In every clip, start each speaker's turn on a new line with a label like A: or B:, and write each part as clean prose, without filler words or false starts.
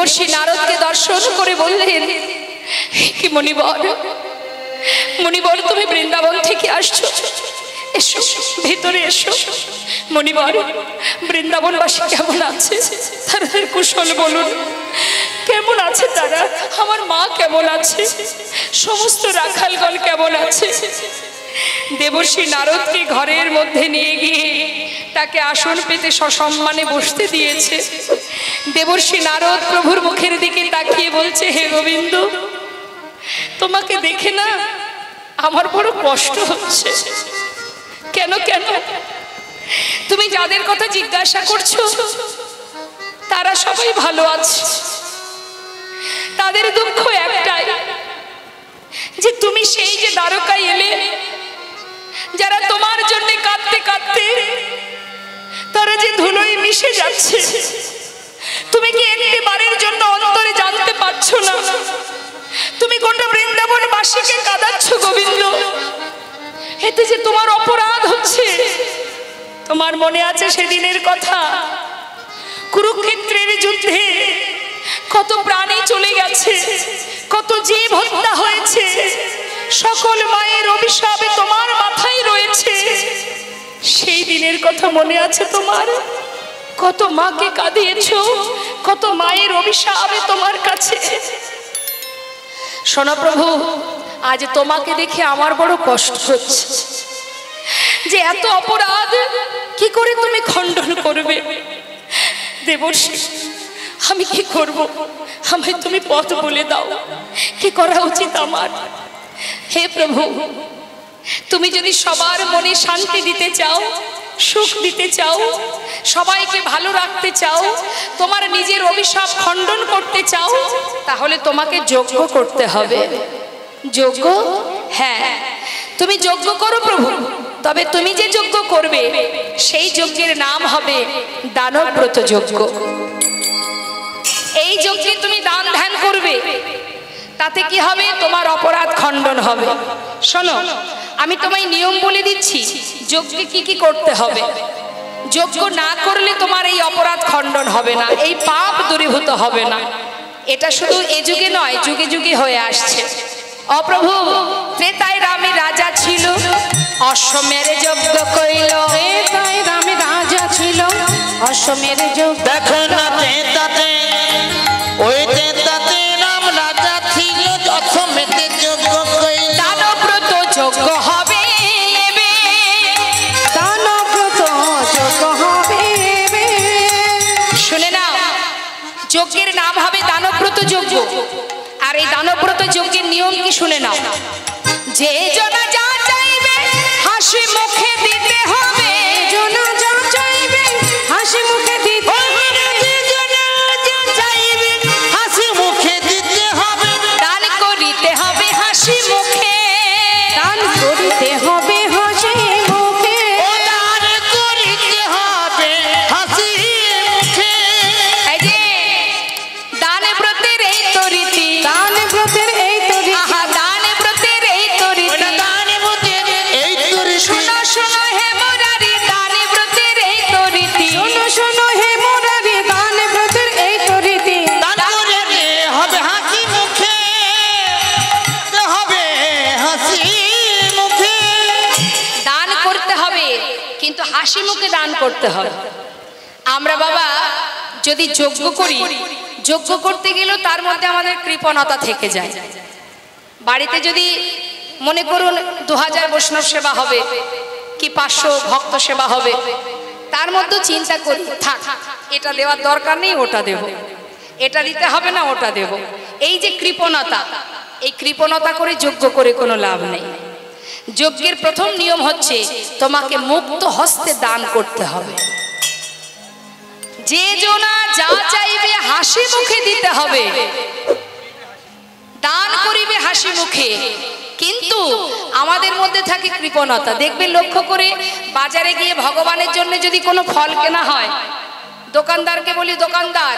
A: দেবর্ষি নারদকে দর্শন করে বললেন, কি মণিবর, মণিবর তুমি বৃন্দাবন থেকে আসছো, এসো ভেতরে এসো। মণিবর, বৃন্দাবনবাসী কেমন আছে, তাদের কুশল বলুন, কেমন আছে তারা, আমার মা কেমন আছে, সমস্ত রাখালগণ কেমন আছে। দেবর্ষি নারদকে ঘরের মধ্যে নিয়ে গিয়ে তাকে আসন পেতে সসম্মানে বসতে দিয়েছে। দেবর্ষি নারদ প্রভুর মুখের দিকে তাকিয়ে বলছে, হে গোবিন্দ, তোমাকে দেখে না আমার বড় কষ্ট হচ্ছে। কেন কেন? তুমি যাদের কথা জিজ্ঞাসা করছো তারা সবাই ভালো আছে, তাদের দুঃখ একটাই যে তুমি সেই যে দ্বারকায় এলে, যারা তোমার জন্য কাঁদতে কাঁদতে তারা যে ধুলোয় মিশে যাচ্ছে, তুমি কি একটি বারের জন্য অন্তরে জানতে পারছো না তুমি গোটা বৃন্দাবনবাসীকে কাঁদাচ্ছ গোবিন্দ, এতে যে তোমার অপরাধ হচ্ছে। তোমার মনে আছে সেদিনের কথা, কুরুক্ষেত্রের যুদ্ধে কত প্রাণী চলে গেছে, কত জীব হত্যা হয়েছে, সকল মায়ের অভিশাপে তোমার মাথায় রয়েছে। সেই দিনের কথা মনে আছে তোমার? কত মাকে কাঁদিয়েছো, কত মায়ের অভিশাপে তোমার কাছে। শোনো প্রভু, আজ তোমাকে দেখে আমার বড় কষ্ট হচ্ছে যে এত অপরাধ কি করে তুমি খণ্ডন করবে। দেবর্ষি, আমি কি করব, আমায় তুমি পথ বলে দাও, কি করা উচিত আমার। হে প্রভু, তুমি যদি সবার মনে শান্তি দিতে চাও, সুখ দিতে চাও, সবাইকে ভালো রাখতে চাও, তোমার নিজের অভিশাপ খণ্ডন করতে চাও, তাহলে তোমাকে যজ্ঞ করতে হবে। যজ্ঞ? হ্যাঁ, তুমি যজ্ঞ করো প্রভু, তবে তুমি যে যজ্ঞ করবে সেই যজ্ঞের নাম হবে দানব্রত যজ্ঞ। এই যজ্ঞে তুমি দান ধ্যান করবে, তাতে কি হবে, তোমার অপরাধ খণ্ডন হবে। শোনো, আমি তোমায় নিয়ম বলে দিচ্ছি যজ্ঞে কি কি করতে হবে। যজ্ঞ না করলে তোমার এই অপরাধ খণ্ডন হবে না, এই পাপ দূরীভূত হবে না। এটা শুধু এ যুগে নয়, যুগে যুগে হয়ে আসছে। অপ্রভু, ত্রেতায় রামে রাজা ছিল, অশ্বমের যজ্ঞ কইল।
B: ত্রেতায় রামে রাজা ছিল, অশ্বমের যজ্ঞ।
C: দেখো না ত্রেতাতে, ওই ত্রেতাতে রাম রাজা ছিল, অশ্বমেতে যজ্ঞ কইল।
A: দানব্রত যজ্ঞ হবে,
B: দানব্রত যজ্ঞ হবে।
A: শুনে নাও, যজ্ঞের নাম হবে দানব্রত যজ্ঞ। আর এই দানব্রত যজ্ঞের নিয়ম কি শুনে নাও। যে জনা যা চাইবে হাসি মুখে দিতে হবে,
B: জনা যা চাইবে হাসি মুখে দিতে হবে,
C: জনা যা চাইবে হাসি মুখে দিতে হবে।
A: দান করিতে হবে হাসি মুখে,
B: দান করিতে হবে হাসি মুখে,
C: ও দান করিতে হবে হাসি মুখে।
A: এই যে দান ব্রতের এই তো রীতি,
B: দান ব্রতের এই তো রীতি।
A: আহা, দান ব্রতের এই তো রীতি।
C: দান ব্রতের এই তো রীতি।
A: শোনো শোনো হে মুরারি, দান ব্রতের এই তো রীতি।
B: শোনো শোনো হে মুরারি, দান ব্রতের এই তো রীতি।
C: দান করিতে হবে হাসি মুখে, হবে হাসি মুখে।
A: দান করতে হবে, কিন্তু হাসি মুখে দান করতে হবে। আমরা বাবা যদি যজ্ঞ করি, যজ্ঞ করতে গেলেও তার মধ্যে আমাদের কৃপণতা থেকে যায়। বাড়িতে যদি মনে করুন 2000 বৈষ্ণব সেবা হবে কি 500 ভক্ত সেবা হবে, তার মধ্যে চিন্তা করি থাক, এটা দেওয়ার দরকার নেই, ওটা দেব, এটা দিতে হবে না, ওটা দেব। এই যে কৃপণতা, এই কৃপণতা করে যজ্ঞ করে কোনো লাভ নেই। যজ্ঞের প্রথম নিয়ম হচ্ছে তোমাকে মুক্ত হস্তে দান করতে হবে। যে জনা যা চাইবে হাসি মুখে দিতে হবে, দান করিবে হাসি মুখে। কিন্তু আমাদের মধ্যে থাকে কৃপণতা। দেখবে লক্ষ্য করে, বাজারে গিয়ে ভগবানের জন্য যদি কোনো ফল কেনা হয়, দোকানদারকে বলি, দোকানদার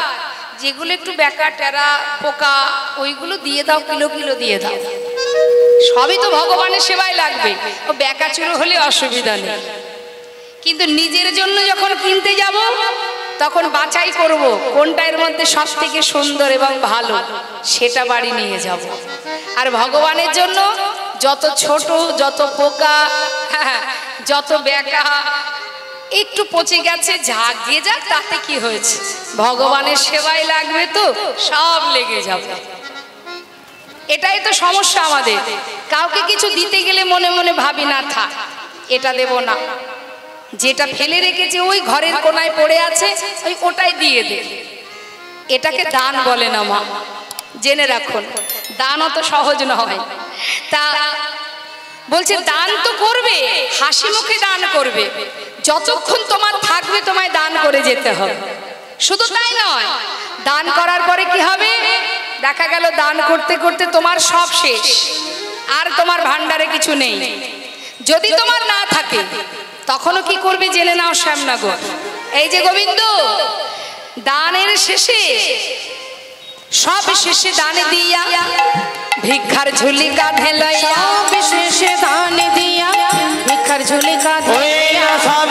A: যেগুলো একটু বেকা টেরা পোকা ওইগুলো দিয়ে দাও, কিলো কিলো দিয়ে দাও, সবই তো ভগবানের সেবায় লাগবে, ও বেকা চুরো হলে অসুবিধা নেই। কিন্তু নিজের জন্য যখন কিনতে যাব তখন বাছাই করব কোনটা এর মধ্যে সব থেকে সুন্দর এবং ভালো, সেটা বাড়ি নিয়ে যাব। আর ভগবানের জন্য যত ছোট, যত পোকা, যত বেকা, একটু পচে গেছে, ঝাঁক দিয়ে যাক, তাতে কি হয়েছে, ভগবানের সেবায় লাগবে তো সব লেগে যাবে। এটাই তো সমস্যা আমাদের, কাউকে কিছু দিতে গেলে মনে মনে ভাবি না, থাক এটা দেব না, যেটা ফেলে রেখেছে ওই ঘরের কোনায় পড়ে আছে ওটাই দিয়ে দে। এটাকে দান বলে না মা, জেনে রাখুন। দান অত সহজ নয়। তা বলছে দান তো করবে, হাসি মুখে দান করবে, যতক্ষণ তোমার থাকবে তোমায় দান করে যেতে হবে। শুধু তাই নয়, দান করার পরে কি হবে, দেখা গেল দান করতে করতে তোমার সব শেষ, আর তোমার ভান্ডারে কিছু নেই। যদি তোমার না থাকে তখনও কি করবে জেনে নাও শ্যামনগর। এই যে গোবিন্দ, দানের শেষে, সব শেষে দানে দিয়া ভিক্ষার ঝুলি কাঁধে লইয়া,
B: সব শেষে দান দিয়া ভিক্ষার ঝুলি কাঁধে লইয়া,
C: সব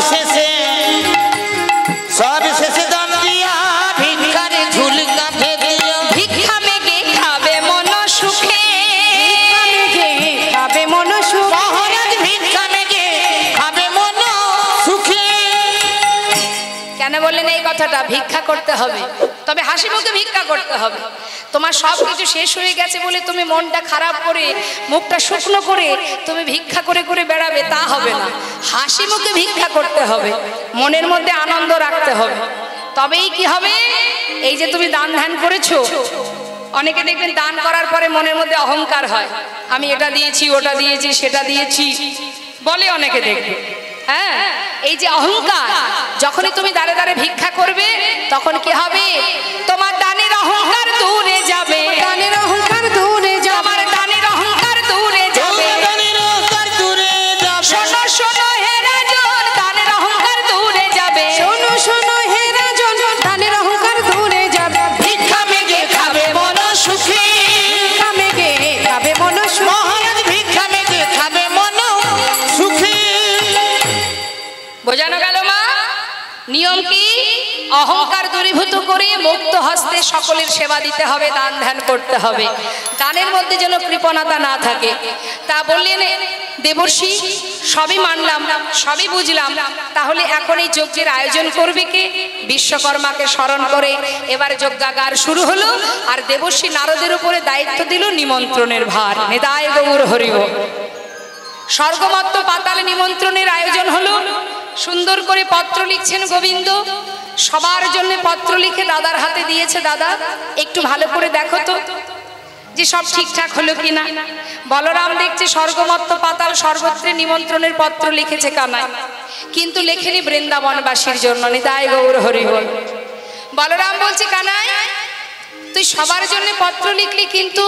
C: শেষে দান দিয়া ভিক্ষার ঝুলি কাঁধে দিয়া,
A: ভিক্ষা মেগে খাবে মন সুখে,
B: খাবে মন সুখে,
C: মহারাজ ভিক্ষা মেগে খাবে মন সুখে।
A: কেন বললেন এই কথাটা? ভিক্ষা করতে হবে, তবে হাসি মুখে ভিক্ষা করতে হবে। তোমার সব কিছু শেষ হয়ে গেছে বলে তুমি মনটা খারাপ করে, মুখটা শুকনো করে তুমি ভিক্ষা করে করে বেড়াবে, তা হবে না। হাসি মুখে ভিক্ষা করতে হবে, মনের মধ্যে আনন্দ রাখতে হবে, তবেই কি হবে। এই যে তুমি দান ধ্যান করেছো, অনেকে দেখবেন দান করার পরে মনের মধ্যে অহংকার হয়, আমি এটা দিয়েছি, ওটা দিয়েছি, সেটা দিয়েছি বলে অনেকে দেখবে। হ্যাঁ, এই যে অহংকার, যখনই তুমি দাঁড়ে দাঁড়ে ভিক্ষা করবে তখন কি হবে, তোমার দানের অহংকার দূরে যাবে,
B: দানের অহংকার দূরে যাবে,
A: আমার দানের অহংকার দূরে যাবে। শোনো শোনো হে রাজন, দানের অহংকার দূরে যাবে,
B: শোনো শোনো হে রাজন, দানের অহংকার দূরে যাবে,
C: ভিক্ষা মেগে খাবে মন সুখে,
B: ভিক্ষা মেগে খাবে মন সুখে,
C: মহারাজ ভিক্ষা মেগে খাবে মন সুখে।
A: বোঝানো গেল মা? নিয়ম কি? অহংকার দূরীভূত করে মুক্ত হস্তে সকলের সেবা দিতে হবে, দান ধ্যান করতে হবে, দানের মধ্যে যেন কৃপণতা না থাকে। তা বললেন দেবর্ষি, সবই মানলাম, সবই বুঝলাম, তাহলে এখন এই যজ্ঞের আয়োজন করবে কে? বিশ্বকর্মাকে স্মরণ করে এবার যজ্ঞাগার শুরু হলো। আর দেবর্ষি নারদের উপরে দায়িত্ব দিল নিমন্ত্রণের ভার। নিতাই গৌর হরি বল। স্বর্গমত্ত পাতালে নিমন্ত্রণের আয়োজন হলো। সুন্দর করে পত্র লিখছেন গোবিন্দ, সবার জন্য পত্র লিখে দাদার হাতে দিয়েছে। দাদা একটু ভালো করে দেখো তো যে সব ঠিকঠাক হলো কিনা। বলরাম দেখছে স্বর্গমত্ত পাতাল সর্বত্রে নিমন্ত্রণের পত্র লিখেছে কানাই, কিন্তু লেখেনি বৃন্দাবনবাসীর জন্য। নিতাই গৌর হরি বল। বলরাম বলছে কানাই, তুই সবার জন্য পত্র লিখলি, কিন্তু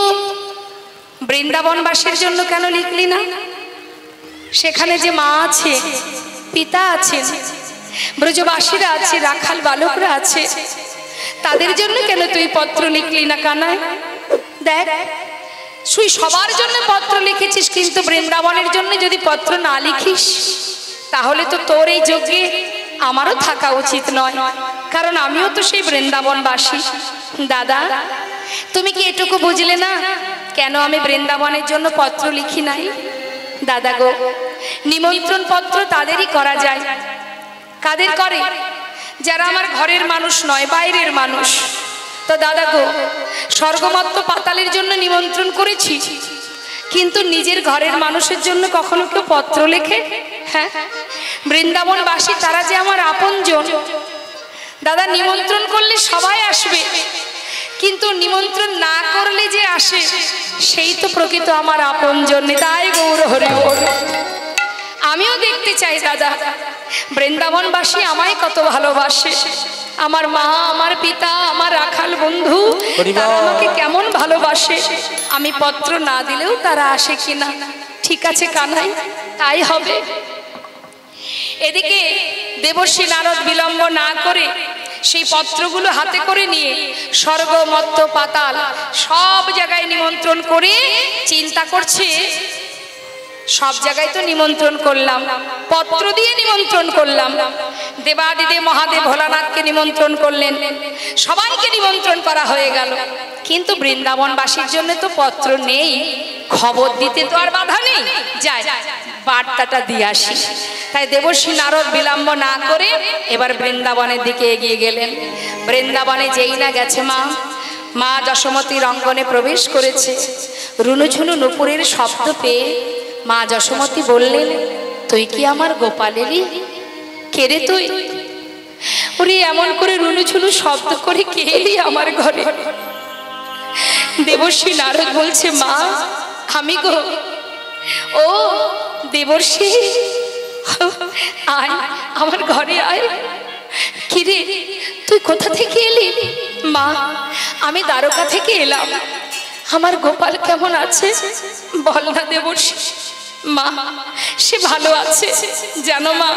A: বৃন্দাবনবাসীর জন্য কেন লিখলি না? সেখানে যে মা আছে, পিতা আছেন, ব্রজবাসীরা আছে, রাখাল বালকরা আছে, তাদের জন্য কেন তুই পত্র লিখলি না কানাই? দেখ, তুই সবার জন্য পত্র লিখেছিস, কিন্তু বৃন্দাবনের জন্য যদি পত্র না লিখিস তাহলে তো তোর এই যজ্ঞে আমারও থাকা উচিত নয়, কারণ আমিও তো সেই বৃন্দাবনবাসী। দাদা তুমি কি এটুকু বুঝলে না কেন আমি বৃন্দাবনের জন্য পত্র লিখি নাই? দাদা গো, নিমন্ত্রণ পত্র তাদেরই করা যায়। কাদের করে? যারা আমার ঘরের মানুষ নয়, বাইরের মানুষ। তো দাদা গো, স্বর্গমত্ত পাতালের জন্য নিমন্ত্রণ করেছি, কিন্তু নিজের ঘরের মানুষের জন্য কখনো কেউ পত্র লেখে? হ্যাঁ, বৃন্দাবনবাসী তারা যে আমার আপনজন। দাদা নিমন্ত্রণ করলে সবাই আসবে, কিন্তু নিমন্ত্রণ না করলে যে আসে সেই তো প্রকৃত আমার আপনজন। নিতাই গৌর হরি বল। আমিও দেখতে চাই দাদা বৃন্দাবনবাসী আমায় কত ভালোবাসে, আমার মা, আমার পিতা, আমার রাখাল বন্ধু, তারা আমাকে কেমন ভালোবাসে। আমি পত্র না দিলেও তারা আসে কিনা। ঠিক আছে কানাই, তাই হবে। এদিকে দেবর্ষি নারদ বিলম্ব না করে সেই পত্রগুলো হাতে করে নিয়ে স্বর্গ মত্ত পাতাল সব জায়গায় নিমন্ত্রণ করে চিন্তা করছে সব জায়গায় তো নিমন্ত্রণ করলাম, পত্র দিয়ে নিমন্ত্রণ করলাম, দেবাদিদেব মহাদেব ভোলানাথকে নিমন্ত্রণ করলেন, সবাইকে নিমন্ত্রণ করা হয়ে গেল, কিন্তু বৃন্দাবনবাসীর জন্য তো পত্র নেই, খবর দিতে তো আর বাধা নেই, যায় বার্তাটা দিয়ে আসি। তাই দেবর্ষি নারদ বিলম্ব না করে এবার বৃন্দাবনের দিকে এগিয়ে গেলেন। বৃন্দাবনে যেই না গেছে মা যশোমতীর অঙ্গনে প্রবেশ করেছে, রুনুঝুনু নুপুরের শব্দ পেয়ে মা যশোমতী বললেন, তুই কি আমার গোপালেরই? কে রে তুই? ওরে এমন করে রুনুঝুনু শব্দ করে কে এলি আমার ঘরে? দেবর্ষি নারদ বলছে, মা আমি গো। ও দেবর্ষি, আয় আমার ঘরে আয়। কিরে তুই কোথা থেকে এলি? মা আমি দ্বারকা থেকে এলাম, আমার গোপাল কেমন আছে বল না দেবর্ষি। মা সে ভালো আছে জানো মা,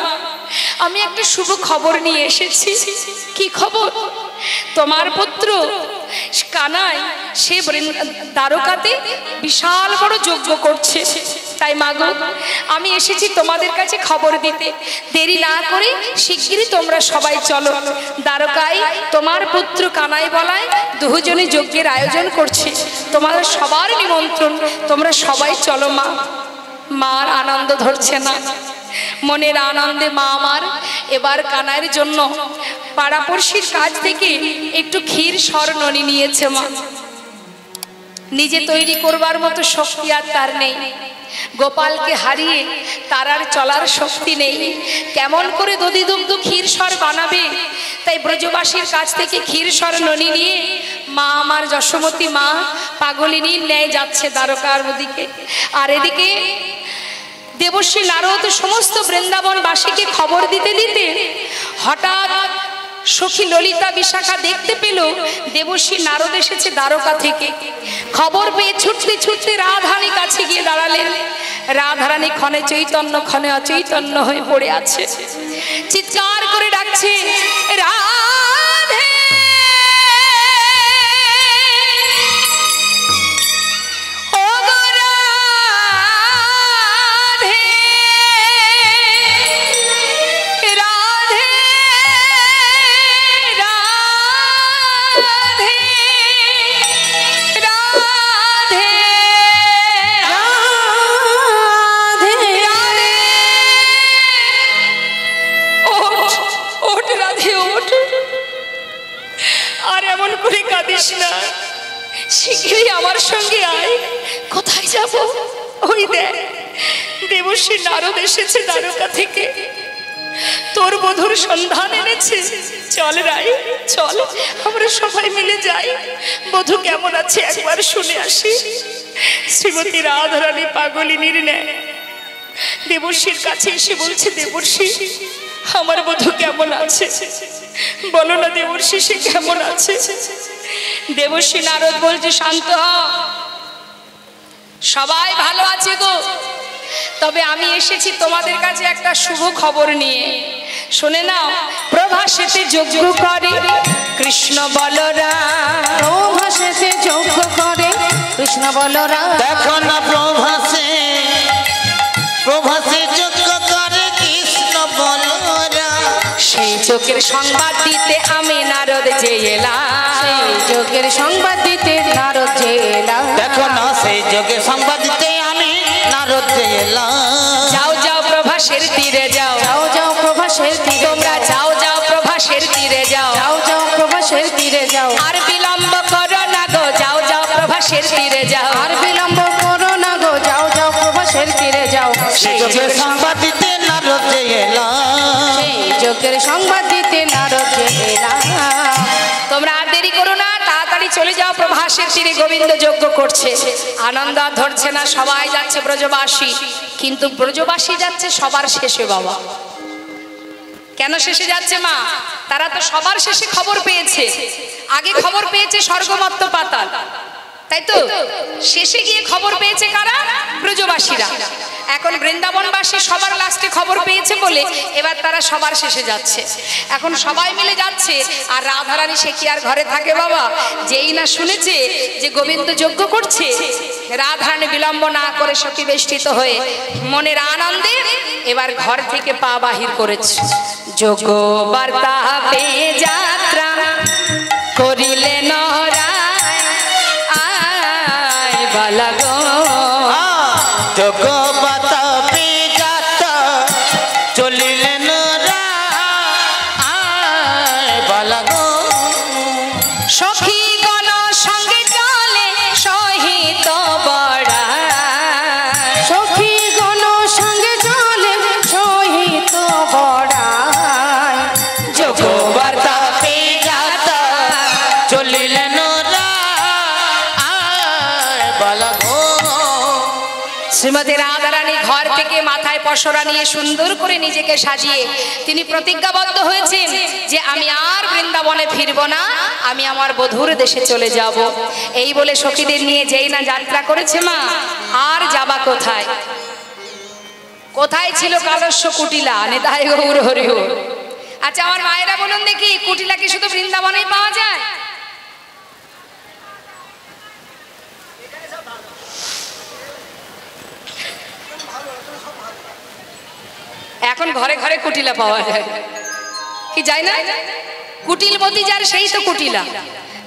A: আমি একটা শুভ খবর নিয়ে এসেছি। কি খবর? তোমার পুত্র কানাই সে দ্বারকাতে বিশাল বড় যজ্ঞ করছে। তাই মা গো আমি এসেছি তোমাদের কাছে খবর দিতে, দেরি না করে শিগগিরই তোমরা সবাই চলো, দ্বারকায় তোমার পুত্র কানাই বলায় দুজনে যজ্ঞের আয়োজন করছে, তোমাদের সবার নিমন্ত্রণ, তোমরা সবাই চলো। মা মার আনন্দ ধরছে না, মনের আনন্দে মা আমার এবার কানাইয়ের জন্য পাড়াপড়শির কাছ থেকে একটু ক্ষীর স্বর্ণনি নিয়েছে। মা নিজে তৈরি করবার মতো শক্তি আর তার নেই, গোপালকে হারিয়ে তার আর চলার শক্তি নেই, কেমন করে দধি দুগ্ধ ক্ষীর স্বর বানাবে? তাই ব্রজবাসীর কাছ থেকে ক্ষীর স্বর্ণনি নিয়ে মা আমার যশোমতী মা পাগলিনীর ন্যায় যাচ্ছে দ্বারকার দিকে। আর এদিকে দেবর্ষি নারদ সমস্ত বৃন্দাবনবাসীকে খবর দিতে দিতে হঠাৎ সখী ললিতা বিশাখা দেখতে পেল দেবর্ষি নারদ এসেছে দ্বারকা থেকে। খবর পেয়ে ছুটতে ছুটতে রাধারানী কাছে গিয়ে দাঁড়ালেন। রাধারানী ক্ষণে চৈতন্য ক্ষণে অচৈতন্য হয়ে পড়ে আছে, চিৎকার করে ডাকছে, রাধে শিগগিরই আমার সঙ্গে আয়। কোথায় যাব? ওই দেখ দেবর্ষি নারদ এসেছে দ্বারকা থেকে, তোর বধূর সন্ধান এনেছে। চল রাই চল, আমরা সবাই মিলে যাই, বধূ কেমন আছে একবার শুনে আসি। শ্রীমতী রাধারানী পাগলিনীর ন্যায় দেবর্ষির কাছে এসে বলছে, দেবর্ষি আমার বধূ কেমন আছে বলো না দেবর্ষি, সে কেমন আছে? দেবর্ষি নারদ বলছে, শান্ত হও, সবাই ভালো আছে গো, তবে আমি এসেছি তোমাদের কাছে একটা শুভ খবর নিয়ে। শুনে নাও, প্রভাসেতে যজ্ঞ করে কৃষ্ণ বলরাম,
B: প্রভাসেতে যজ্ঞ করে কৃষ্ণ বলরাম।
C: দেখো না প্রভাসে প্রভাসে যজ্ঞ করে কৃষ্ণ বলরাম,
A: সেই যজ্ঞের সংবাদ দিতে আমি নারদ যে এলাম,
B: সেই যজ্ঞের সংবাদ দিতে নারদ যে এলাম।
C: দেখো না সেই যজ্ঞের সংবাদ দিতে আমি নারদ যে এলাম।
A: যাও যাও প্রভাসের তীরে যাও,
B: যাও যাও প্রভাসের তীরে,
A: তোমরা যাও যাও প্রভাসের তীরে যাও,
B: যাও যাও প্রভাসের তীরে যাও।
A: আর বিলম্ব করো না গো, যাও যাও প্রভাসের তীরে যাও,
B: আর বিলম্ব করো না গো, যাও যাও প্রভাসের তীরে যাও।
C: সেই যজ্ঞের সংবাদ দিতে নারদ যে এলাম,
B: সেই যজ্ঞের সংবাদ দিতে নারদ যে এলাম।
A: তোমরা আর দেরি করো না, তাড়াতাড়ি চলে যাও, প্রভাসের তীরে গোবিন্দ যজ্ঞ করছে। আনন্দ আর ধরছে না, সবাই যাচ্ছে ব্রজবাসী, কিন্তু ব্রজবাসী যাচ্ছে সবার শেষে। বাবা কেন শেষে যাচ্ছে মা? তারা তো সবার শেষে খবর পেয়েছে, আগে খবর পেয়েছে স্বর্গমত্ত পাতাল, তাই তো শেষে গিয়ে খবর পেয়েছে কারা? ব্রজবাসীরা। এখন বৃন্দাবনবাসী সবার লাস্টে খবর পেয়েছে বলে এবার তারা সবার শেষে যাচ্ছে। এখন সবাই মিলে যাচ্ছে, আর রাধারানী সে কি আর ঘরে থাকে বাবা? যেই না শুনেছে যে গোবিন্দ যজ্ঞ করছে, রাধারানী বিলম্ব না করে সখী বেষ্টিত হয়ে মনের আনন্দে এবার ঘর থেকে পা বাহির করেছে। যজ্ঞ বার্তা পেয়ে যাত্রা করিলেন আয় বালা গো,
C: যোগ বাতা যাত্রা চলিলেন আয় বালা গো।
A: সখী গণ সঙ্গে চলে সহিত বড়া,
B: সখী গণ সঙ্গে চলে সহিত বড়াই।
C: যোগ বার্তা যাত্রা চলিলেন আয় বালা গো।
A: শ্রীমতী রাধারানী ঘর থেকে মাথায় পসরা নিয়ে সুন্দর করে নিজেকে সাজিয়ে তিনি প্রতিজ্ঞাবদ্ধ হয়েছেন যে আমি আর বৃন্দাবনে ফিরব না, আমি আমার বধূর দেশে চলে যাব। এই বলে সখীদের নিয়ে যেই না যাত্রা করেছে মা, আর যাবা কোথায়? কোথায় ছিল কালস্য কুটিলা, নেতায় গৌর হরি হরি। আচ্ছা আমার মায়েরা বলুন দেখি, কুটিলা কি শুধু বৃন্দাবনেই পাওয়া যায়? এখন ঘরে ঘরে কুটিলা পাওয়া যায়, কি যায় না? কুটিলমতি যার সেই তো কুটিলা,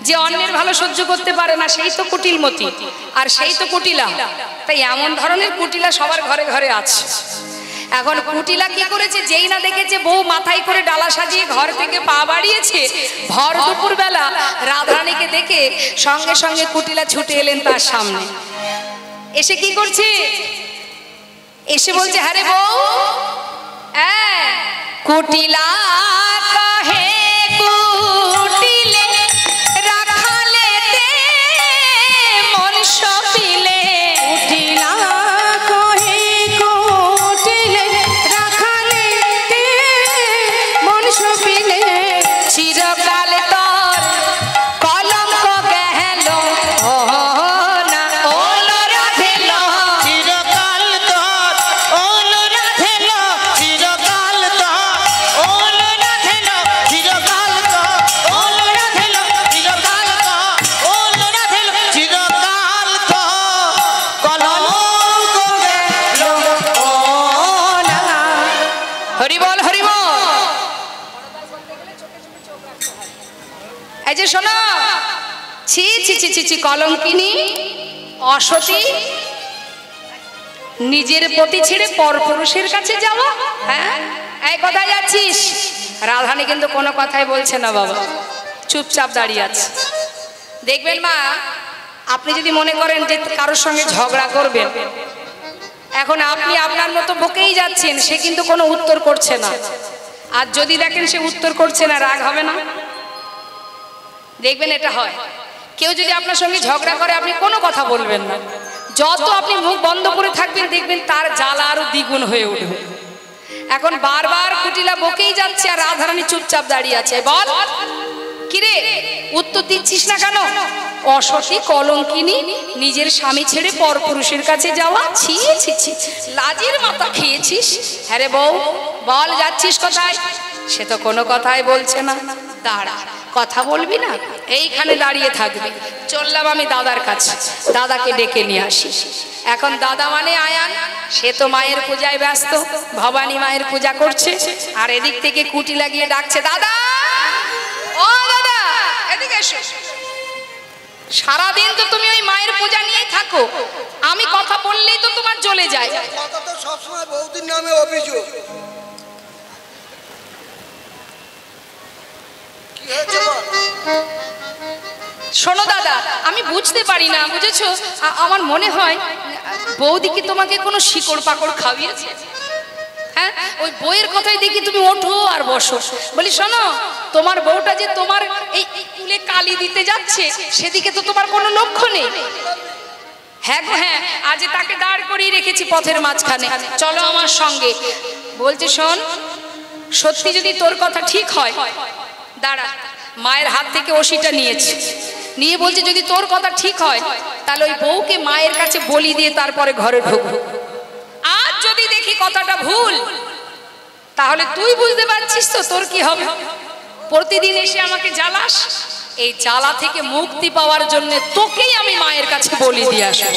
A: যে অন্যের ভালো সহ্য করতে পারে না সেই তো কুটিলমতি, আর সেই তো কুটিলা। তাই এমন ধরনের কুটিলা সবার ঘরে ঘরে আছে। এখন কুটিলা কি করেছে, যেই না দেখেছে বউ মাথায় করে ডালা সাজিয়ে ঘর থেকে পা বাড়িয়েছে, ভর দুপুর বেলা রাধারানীকে দেখে সঙ্গে সঙ্গে কুটিলা ছুটে এলেন তার সামনে। এসে কি করছে? এসে বলছে, হ্যাঁ রে বউ, কুটিলা কহে কুটিলে রাখালেতে মন সপিলে,
B: কুটিলা কহে কুটিলে রাখালেতে মন সপিলে,
A: চিরকাল তোর কলঙ্ক গেল না ওল রাধেল,
C: চিরকাল তোর ওল রাধেল, চিরকাল তোর ওল রাধেল, চিরকাল তোর ওল রাধেল, চিরকাল তোর ওল রাধেল, চিরকাল তোর কলঙ্ক গেল না।
A: হরি বল হরি বল। এই যে শোনো, ছি ছি ছি ছি ছি, কলঙ্কিনী অসতী, নিজের পতি ছেড়ে পরপুরুষের কাছে যাওয়া। হ্যাঁ, এই কোথায় যাচ্ছিস? রাধারানী কিন্তু কোনো কথাই বলছে না বাবা, চুপচাপ দাঁড়িয়ে আছে। দেখবেন মা, আপনি যদি মনে করেন যে কারোর সঙ্গে ঝগড়া করবেন, এখন আপনি আপনার মতো বকেই যাচ্ছেন, সে কিন্তু কোনো উত্তর করছে না। আর যদি দেখেন সে উত্তর করছে না, রাগ হবে না? দেখবেন এটা হয়। কেউ যদি আপনার সঙ্গে ঝগড়া করে, আপনি কোনো কথা বলবেন না, যত আপনি মুখ বন্ধ করে থাকবেন দেখবেন তার জ্বালা আরো দ্বিগুণ হয়ে উঠবে। এখন বারবার কুটিলা বকেই যাচ্ছে আর রাধারানী চুপচাপ দাঁড়িয়ে আছে। বল কিরে, উত্তর দিচ্ছিস না কেন? অসতী কলঙ্কিনী, নিজের স্বামী ছেড়ে পরপুরুষের কাছে যাওয়া, ছি ছি ছি, লাজের মাথা খেয়েছিস। হ্যাঁ রে বউ, বল যাচ্ছিস কোথায়? সে তো কোনো কথাই বলছে না। দাঁড়া, কথা বলবি না, এইখানে দাঁড়িয়ে থাকবি। চললাম আমি দাদার কাছে, দাদাকে ডেকে নিয়ে আসি। এখন দাদা মানে আয়ান, সে তো মায়ের পূজায় ব্যস্ত, ভবানী মায়ের পূজা করছে, আর এদিক থেকে কুটি লাগিয়ে ডাকছে, দাদা ও দাদা এদিকে এসো। সারাদিন তো তুমি ওই মায়ের পূজা নিয়েই থাকো, আমি কথা বললেই তো তোমার জ্বলে যায়।
D: কথা তো সবসময় বৌদির নামে অভিযোগ। কি হয়েছে বল?
A: শোনো দাদা, আমি বুঝতে পারি না, বুঝেছো, আমার মনে হয় বৌদি কি তোমাকে কোনো শিকড় পাকড় খাওয়িয়েছে? হ্যাঁ, ওই বইয়ের কথাই দেখি তুমি ওঠো আর বসো। বলি শোনো, তোমার বউটা যে তোমার এই কুলে কালি দিতে যাচ্ছে, সেদিকে তো তোমার কোনো লক্ষ্য নেই। হ্যাঁ গো হ্যাঁ, আজ তাকে দাঁড় করিয়ে রেখেছি পথের মাঝখানে, চলো আমার সঙ্গে। বলছে শোন, সত্যি যদি তোর কথা ঠিক হয়, দাঁড়া, মায়ের হাত থেকে ওষিটা নিয়েছে, নিয়ে বলছে যদি তোর কথা ঠিক হয় তাহলে ওই বউকে মায়ের কাছে বলি দিয়ে তারপরে ঘরে ঢুকবো। আজ কথাটা ভুল, তাহলে তুই বুঝতে পারছিস তো তোর কি হবে। প্রতিদিন এসে আমাকে জ্বালাস, এই জ্বালা থেকে মুক্তি পাওয়ার জন্য তোকেই আমি মায়ের কাছে বলি দিয়ে আসবো।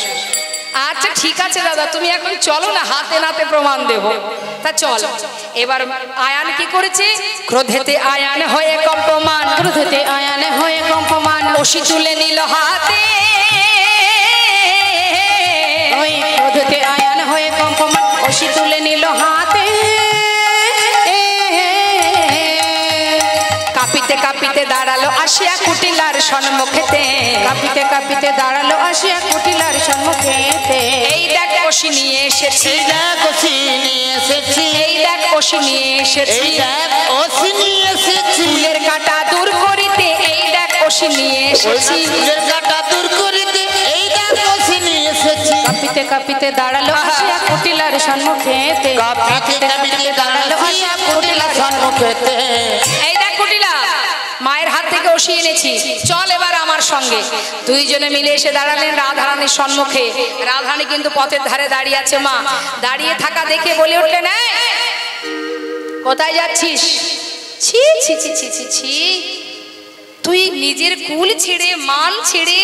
A: আচ্ছা ঠিক আছে দাদা, তুমি এখন চলো না, হাতে নাতে প্রমাণ দেব। তা চল। এবার আয়ান কি করেছে? ক্রোধেতে আয়ান হয়ে কম্পমান,
B: ক্রোধেতে আয়ান হয়ে কম্পমান,
A: বসি তুলে নিল হাতে।
B: ওই ক্রোধেতে আয়ান হয়ে কম্পমান, বসি তুলে নিল হাতে।
A: কাঁপিতে কাঁপিতে দাঁড়ালো আসিয়া কুটিলার সম্মুখেতে,
B: কাঁপিতে কাঁপিতে দাঁড়ালো আসিয়া কুটিলার সম্মুখেতে।
A: এই দেখ কষি নিয়ে এসেছি,
C: এই দেখ ওসি নিয়ে এসেছি,
A: এই দেখ কষি নিয়ে এসেছি,
C: এই দেখ ওসি নিয়ে এসেছি,
A: ফুলের কাঁটা দূর করিতে এই দেখ কষি নিয়ে
C: ওই
A: এসেছি।
C: ফুলের কাঁটা দূর করিতে এই দেখ ওসি নিয়ে এসেছি।
B: কাঁপিতে কাঁপিতে দাঁড়ালো আসিয়া কুটিলার সম্মুখেতে,
C: কাঁপিতে কাঁপিতে দাঁড়ালো আসিয়া কুটিলার সম্মুখেতে।
A: এই দেখ কুটিলা, মায়ের হাত থেকে ওষি এনেছি, চল এবার আমার সঙ্গে। দুইজনে মিলে এসে দাঁড়ালেন রাধারানীর সম্মুখে। রাধারানী কিন্তু পথের ধারে দাঁড়িয়ে আছে। মা দাঁড়িয়ে থাকা দেখে বলে উঠলেন, এই, কোথায় যাচ্ছিস? ছি ছি ছি ছি ছি ছি, তুই নিজের কুল ছেড়ে মান ছেড়ে,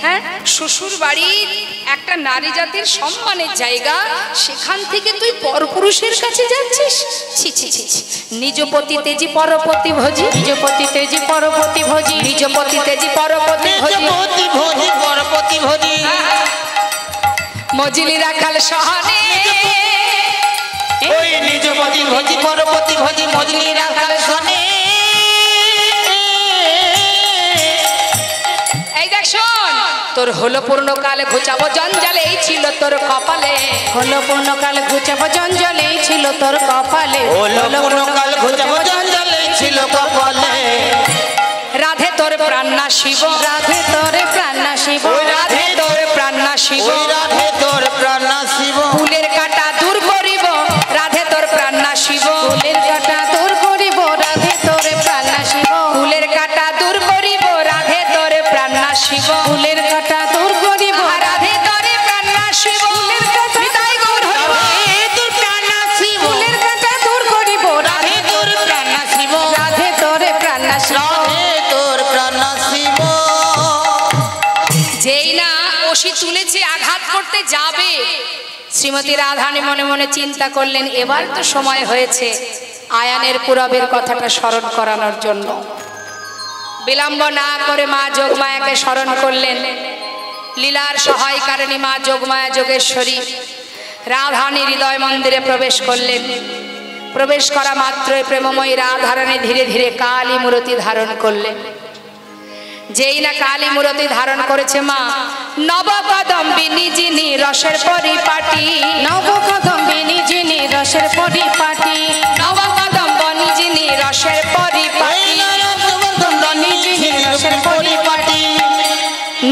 A: হ্যাঁ, শ্বশুর বাড়ির একটা নারী জাতির সম্মানের জায়গা, সেখান থেকে তুই পরপুরুষের কাছে যাচ্ছিস? ছি ছি ছি ছি, নিজ পতি তেজি পরপতি ভোজি,
B: নিজ পতি তেজি পরপতি ভোজি,
A: নিজ পতি তেজি পরপতি ভোজি,
C: পতি ভোজি পরপতি ভোজি,
A: মজিলি রাখাল সহনে।
C: ওই নিজ পতি ভোজি পরপতি ভোজি, মজলি রাখাল শোনে।
A: এই দেখ শোন, তোর হলো পূর্ণকালে ঘুচাবো জঞ্জালে, এই ছিল তোর কপালে।
B: হলো পূর্ণকাল ঘুচাবো জঞ্জলেই ছিল তোর কপালে,
C: হলো পূর্ণকাল ঘুচাবো জঞ্জালেই ছিল কপালে।
A: রাধে তোর প্রাণ না শিব,
B: রাধে তোরে প্রাণ শিব,
A: ওই রাধে তোর প্রাণ না শিব,
C: ওই রাধে তোর প্রাণ শিব।
A: ফুলের কাঁটা দূর করিব রাধে তোর প্রাণ না শিব,
B: ফুলের কাঁটা দূর করিব রাধে তোরে প্রাণ শিব,
A: ফুলের কাঁটা দূর করিব রাধে তোর প্রাণ না শিব,
B: ফুলের কাঁটা দূর করিব
A: রাধে তোর প্রাণ না শিব। নিতাই গৌর হরি বল।
C: রাধে তোর প্রাণ শিব,
B: ফুলের কাঁটা দূর করিব রাধে
C: রাধে তোর প্রাণ শিব,
B: রাধে তোরে প্রাণ শিব।
C: রাধে তোর প্রাণ শিব।
A: যেই না ওষি তুলেছে আঘাত করতে যাবে, শ্রীমতী রাধারানী মনে মনে চিন্তা করলেন, এবার তো সময় হয়েছে আয়ানের পুরবের কথাটা স্মরণ করানোর জন্য। বিলম্ব না করে মা যোগমায়াকে স্মরণ করলেন। লীলার সহায়কারিণী মা যোগমায়া যোগেশ্বরী রাধারানীর হৃদয় মন্দিরে প্রবেশ করলেন। প্রবেশ করা মাত্রই প্রেমময়ী রাধারানী ধীরে ধীরে কালী মূর্তি ধারণ করলেন। যেই না কালী মূর্তি ধারণ করেছে মা, নবকদম্বিনী যিনি রসের পরিপাটি,
B: নবকদম্বিনী যিনি রসের পরিপাটি,
A: নবকদম্বিনী যিনি রসের পরিপাটি,
B: রসের পরিপাটি,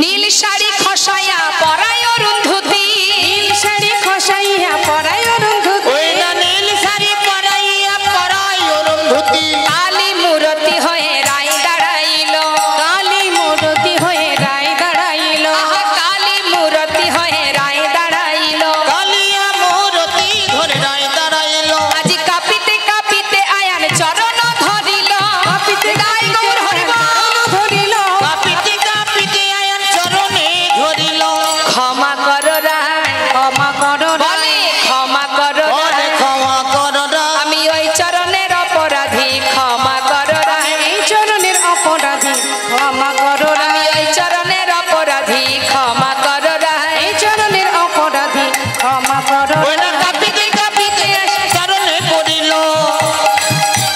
A: নীল শাড়ি খসাইয়া পরায় অরুন্ধতী,
B: নীল শাড়ি খসাইয়া পরায় অরুন্ধতী,
C: ওই না নীল শাড়ি পরাইয়া পরাই অরুন্ধতী,
A: কালী মূর্তি হয়ে রায় দাঁড়াইল,
B: কালী মূর্তি হয়ে রায় দাঁড়াইল,
A: আহা কালী মূর্তি হয়ে রায় দাঁড়াইল।
C: কালিয়া মূরতি ধরে রায় দাঁড়াইল।
A: আজি কাঁপিতে কাঁপিতে আয়ান চরণ ধরিল,
B: কাঁপিতে
A: গাই গৌর হরি বল।
B: ধরিল,
C: কাঁপিতে কাঁপিতে আয়ান চরণে ধরিল।
A: ক্ষমা করো রায়,
B: ক্ষমা করো
A: বলে ক্ষমা করো
C: ওরে
A: রায়,
C: ক্ষমা কর না,
A: আমি ওই চরণের অপরাধী, ক্ষমা করো রায়,
B: এই চরণের অপরাধী, ক্ষমা করো
A: আমি ওই চরণের অপরাধী, ক্ষমা করো রায়।
B: এই চরণের অপরাধী, ক্ষমা করো
C: ওই না কাঁপিতে কাঁপিতে চরণে পড়িল,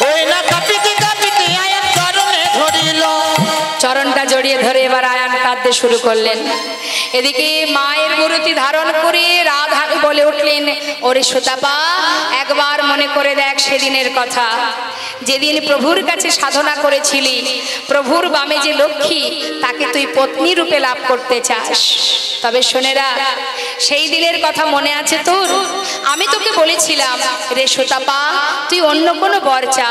C: ওই না কাঁপিতে কাঁপিতে আয়ান চরণে ধরিল।
A: চরণটা জড়িয়ে ধরে এবার আয়ান কাঁদতে শুরু করলেন। এদিকে মায়ের মূর্তি ধারণ করে রাধা বলে উঠলেন, ওরে সুতাপা, একবার মনে করে দেখ সেদিনের কথা, যেদিন প্রভুর কাছে সাধনা করেছিলি, প্রভুর বামে যে লক্ষ্মী, তাকে তুই পত্নী রূপে লাভ করতে চাস। তবে শোনেরা, সেই দিনের কথা মনে আছে তোর? আমি তোকে বলেছিলাম, রে সুতাপা, তুই অন্য কোনো বর চা,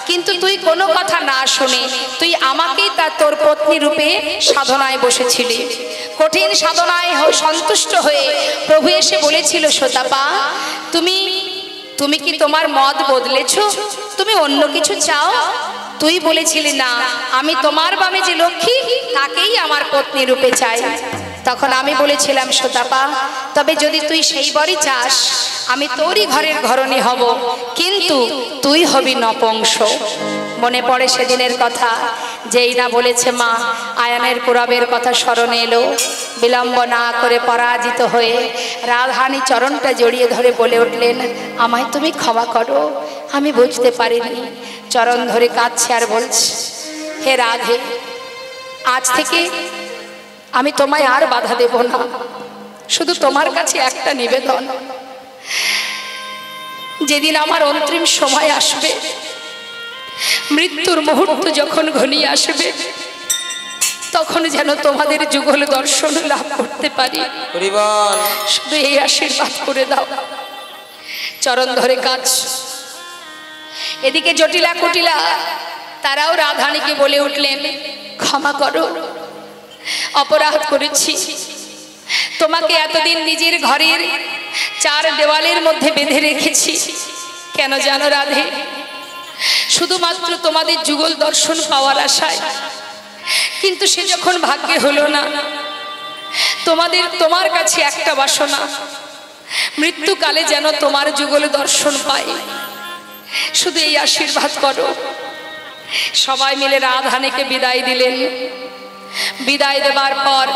A: কিন্তু তুই কোনো কথা না শুনে তুই আমাকেই তোর পত্নী রূপে সাধনায় বসেছিলি। কঠিন সাধনায় সন্তুষ্ট হয়ে প্রভু এসে বলেছিল, সুতাপা, তুমি তুমি কি তোমার মত বদলেছো? তুমি অন্য কিছু চাও? তুই বলেছিলি না, আমি তোমার বামে যে লক্ষ্মী তাকেই আমার পত্নী রূপে চাই। তখন আমি বলেছিলাম, সুতাপা, তবে যদি তুই সেই বরই চাস, আমি তোরই ঘরের ঘরণী হব, কিন্তু তুই হবি নপুংস। মনে পড়ে সেদিনের কথা, যেই না বলেছে মা, আয়ানের পুরবের কথা স্মরণে এলো। বিলম্ব না করে পরাজিত হয়ে রাধারানী চরণটা জড়িয়ে ধরে বলে উঠলেন, আমায় তুমি ক্ষমা করো, আমি বুঝতে পারিনি। চরণ ধরে কাঁদছে আর বলছে, হে রাধে, আজ থেকে আমি তোমায় আর বাধা দেব না। শুধু তোমার কাছে একটা নিবেদন, যেদিন আমার অন্তিম সময় আসবে, মৃত্যুর মুহূর্ত যখন ঘনিয়ে আসবে, তখন যেন তোমাদের যুগল দর্শন লাভ করতে পারি। শুধু এই আশীর্বাদ করে দাও। চরণ ধরে কাজ। এদিকে জটিলা কুটিলা তারাও রাধারানীকে বলে উঠলেন, ক্ষমা করো, অপরাধ করেছি। তোমাকে এতদিন নিজের ঘরের চার দেওয়ালের মধ্যে বেঁধে রেখেছি। কেন জানো রাধে? শুধুমাত্র তোমাদের যুগল দর্শন পাওয়ার আশায়। কিন্তু সে যখন ভাগ্যে হলো না, তোমার কাছে একটা বাসনা, মৃত্যুকালে যেন তোমার যুগল দর্শন পাই। শুধু এই আশীর্বাদ করো। সবাই মিলে রাধারানীকে বিদায় দিলেন। বিদায় দেবার পর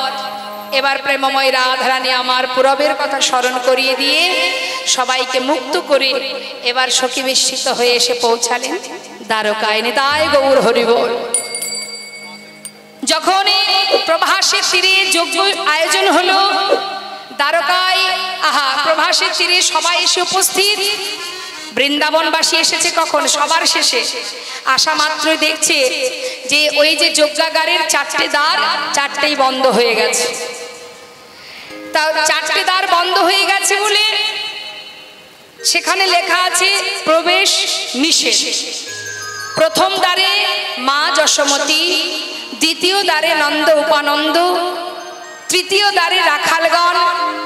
A: এবার প্রেমময় রাধারানী আমার পুরবের কথা স্মরণ করিয়ে দিয়ে সবাইকে মুক্ত করে এবার সখী মিশ্রিত হয়ে এসে পৌঁছালেন দ্বারকায়। নিতাই গৌর হরি বল। যখন প্রভাসের তীরে যজ্ঞ আয়োজন হলো দ্বারকায়, প্রভাসের তীরে সবাই এসে উপস্থিত। বৃন্দাবনবাসী এসেছে কখন? সবার শেষে। আসা মাত্রই দেখছে যে ওই যে যজ্ঞাগারের চারটে দ্বার, চারটেই বন্ধ হয়ে গেছে। তা চারটে দ্বার বন্ধ হয়ে গেছে বলে সেখানে লেখা আছে প্রবেশ নিষেধ। প্রথম দ্বারে মা যশোমতী, দ্বিতীয় দ্বারে নন্দ উপানন্দ, তৃতীয় দ্বারে রাখালগণ,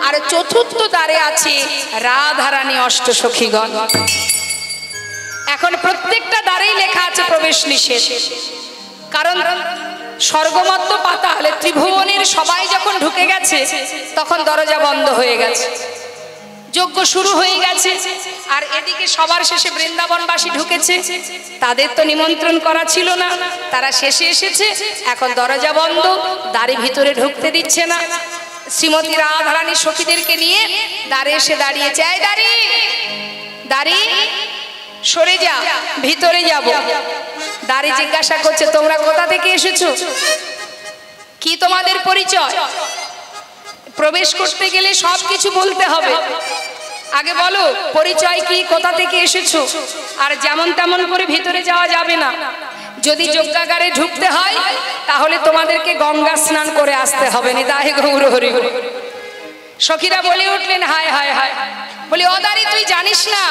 A: আর চতুর্থ দ্বারে আছে রাধারানী অষ্টসখীগণ। এখন প্রত্যেকটা দ্বারেই লেখা আছে প্রবেশ নিষেধ। কারণ স্বর্গমত্ত পাতালে ত্রিভুবনের সবাই যখন ঢুকে গেছে, তখন দরজা বন্ধ হয়ে গেছে, যজ্ঞ শুরু হয়ে গেছে। আর এদিকে সবার শেষে বৃন্দাবনবাসী ঢুকেছে, তাদের তো নিমন্ত্রণ করা ছিল না, তারা শেষে এসেছে, এখন দরজা বন্ধ, দ্বারে ভিতরে ঢুকতে দিচ্ছে না। শ্রীমতী রাধারানী সখীদেরকে নিয়ে দ্বারে এসে দাঁড়িয়েছে। এই দাঁড়ি দাঁড়ি, সরে যা, ভিতরে যাব। দ্বারে জিজ্ঞাসা করছে, তোমরা কোথা থেকে এসেছো? কি তোমাদের পরিচয়? প্রবেশ করতে গেলে সব কিছু বলতে হবে। আগে বলো পরিচয় কি, কোথা থেকে এসেছো। আর যেমন তেমন করে ভিতরে যাওয়া যাবে না। যদি যজ্ঞাগারে ঢুকতে হয় তাহলে তোমাদেরকে গঙ্গা স্নান করে আসতে হবে। নিতাই গৌর হরি বল। সখীরা বলে উঠলেন, হায় হায় হায়। বলি, অদারি তুই জানিস না,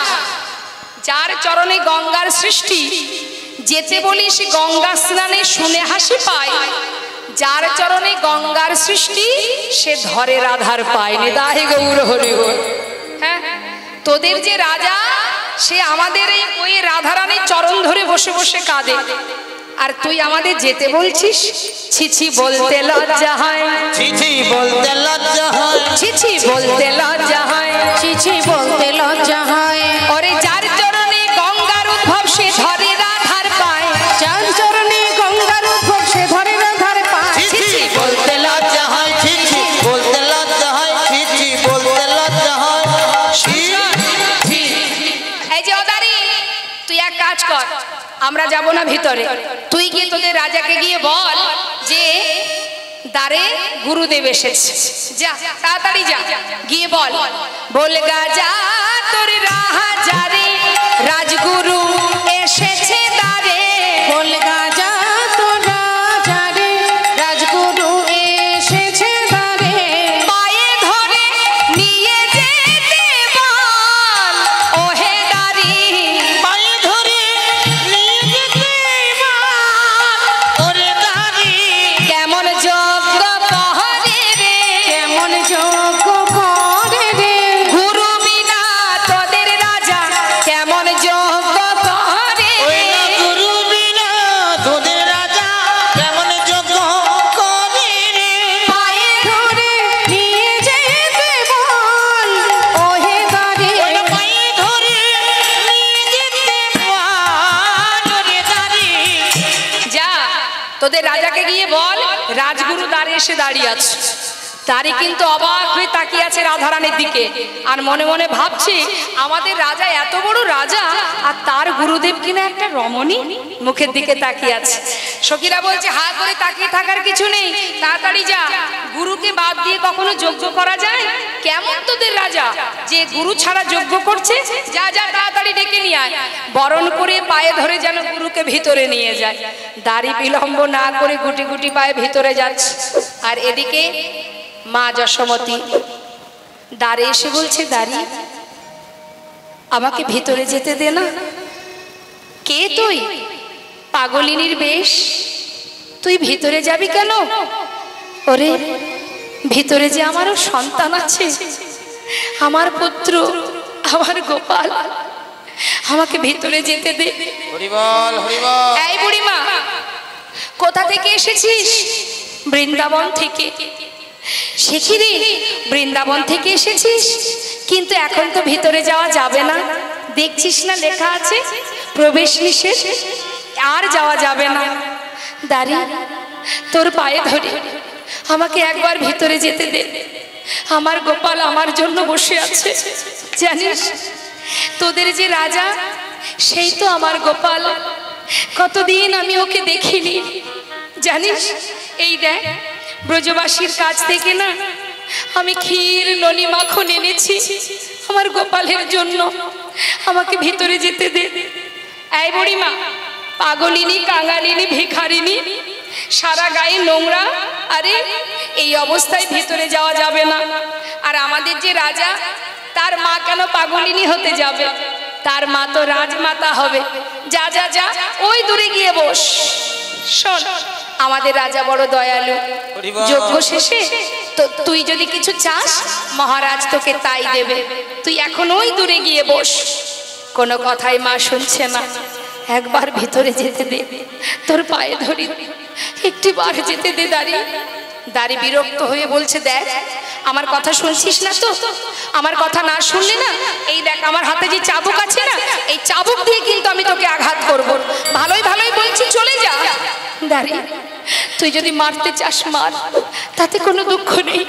A: যার চরণে গঙ্গার সৃষ্টি, যেতে বলিস গঙ্গা স্নানে শুনে হাসি পায়। যার চরণে গঙ্গার সৃষ্টি, সে ধরে রাধার পায়। নিতাই গৌর হরি বল। হ্যাঁ, তোদের যে রাজা, সে আমাদের এই ওই রাধারানীর চরণ ধরে বসে বসে কাঁদে, আর তুই আমাদের যেতে বলছিস? ছিছি বলতে লজ্জা হয়,
C: ছিছি বলতে লজ্জা হয়,
A: ছিছি বলতে লজ্জা হয়,
B: চিঠি বলতে লজ্জা হয়।
A: ওরে যার চরণে গঙ্গার উদ্ভব, সে ধরে রাধার পায়।
B: যার চরণে গঙ্গার উদ্ভব, সে ধরে রাধার পায়।
C: ছিছি বলতে লজ্জা হয়, ছিছি বলতে লজ্জা হয়, ছিছি বলতে লজ্জা হয়।
A: এই যে অদারি, তুই এক কাজ কর, আমরা যাব না ভিতরে, তুই গিয়ে তোদের রাজাকে গিয়ে বল যে দ্বারে গুরুদেব এসেছে। যা, তাড়াতাড়ি যা, গিয়ে বল, বলগা যা তোর রাজারে, রাজগুরু এসেছে দ্বারে।
B: বলগা যা তোর রাজারে, রাজগুরু এসেছে দ্বারে।
A: পায়ে ধরে নিয়ে যেতে বল, ওহে দাঁড়ি।
C: পায়ে ধরে নিয়ে যেতে বল, ওরে দাঁড়ি।
A: কেমন যজ্ঞ করে রে,
B: কেমন যোগ্য করে রে,
A: গুরু বিনা তোদের রাজা তোদের রাজাকে গিয়ে বল রাজগুরু দ্বারে এসে দাঁড়িয়ে আছে। তারই কিন্তু অবাক হয়ে তাকিয়ে আছে রাধারানীর দিকে, আর মনে মনে ভাবছে আমাদের রাজা এত বড় রাজা আর তার গুরুদেব কিনা একটা রমণী মুখের দিকে তাকিয়ে আছে। সখীরা বলছে হা করে তাকিয়ে থাকার কিছু নেই, তাড়াতাড়ি যা, গুরুকে বাদ দিয়ে কখনো যজ্ঞ করা যায়? কেমন তোদের রাজা যে গুরু ছাড়া যজ্ঞ করছে? যা যা তাড়াতাড়ি ডেকে নিয়ে আয়। বরণ করে পায়ে ধরে যেন গুরুকে ভিতরে নিয়ে যায়। দাড়ি বিলম্ব না করে গুটি গুটি পায়ে ভিতরে যাচ্ছে। আর এদিকে মা যশোমতী দ্বারে এসে বলছে দাঁড়িয়ে আমাকে ভিতরে যেতে দে না। কে তুই? পাগলিনীর বেশ, তুই ভিতরে যাবি কেন? ওরে ভিতরে যে আমারও সন্তান আছে, আমার পুত্র, আমার গোপাল, আমাকে ভিতরে যেতে দে।
C: হরিবল হরিবল।
A: এই বুড়িমা, কোথা থেকে এসেছিস? বৃন্দাবন থেকে। সে কি রে, বৃন্দাবন থেকে এসেছিস? কিন্তু এখন তো ভিতরে যাওয়া যাবে না, দেখছিস না লেখা আছে প্রবেশ নিষেধ, আর যাওয়া যাবে না। দাঁড়িয়ে তোর পায়ে ধরে আমাকে একবার ভিতরে যেতে দে। আমার গোপাল আমার জন্য বসে আছে। জানিস তোদের যে রাজা সেই তো আমার গোপাল। কতদিন আমি ওকে দেখিনি জানিস। এই দেখ ব্রজবাসীর কাছ থেকে না আমি ক্ষীর ননি মাখন এনেছি আমার গোপালের জন্য, আমাকে ভিতরে যেতে দে। এই বুড়িমা, পাগলিনী, কাঙালিনী, ভিখারিনী, সারা গায়ে নোংরা, আরে এই অবস্থায় ভিতরে যাওয়া যাবে না। আর আমাদের যে রাজা, তার মা কেন পাগলিনী হতে যাবে? তার মা তো রাজমাতা হবে। যা যা যা, ওই দূরে গিয়ে বস। শোন, আমাদের রাজা বড় দয়ালু, যজ্ঞ শেষে তো তুই যদি কিছু চাস মহারাজ তোকে তাই দেবে। তুই এখন ওই দূরে গিয়ে বস। কোনো কথাই মা শুনছে না। একবার ভিতরে যেতে দে, তোর পায়ে ধরি, একটি বার যেতে দে। দাঁড়ি বিরক্ত হয়ে বলছে দেখ আমার কথা শুনছিস না তো? আমার কথা না শুনলে না, এই দেখ আমার হাতে যে চাবুক আছে না, এই চাবুক দিয়ে কিন্তু আমি তোকে আঘাত করব। ভালোই ভালোই বলছি চলে যা। দাঁড়ি, তুই যদি মারতে চাস মার, তাতে কোনো দুঃখ নেই।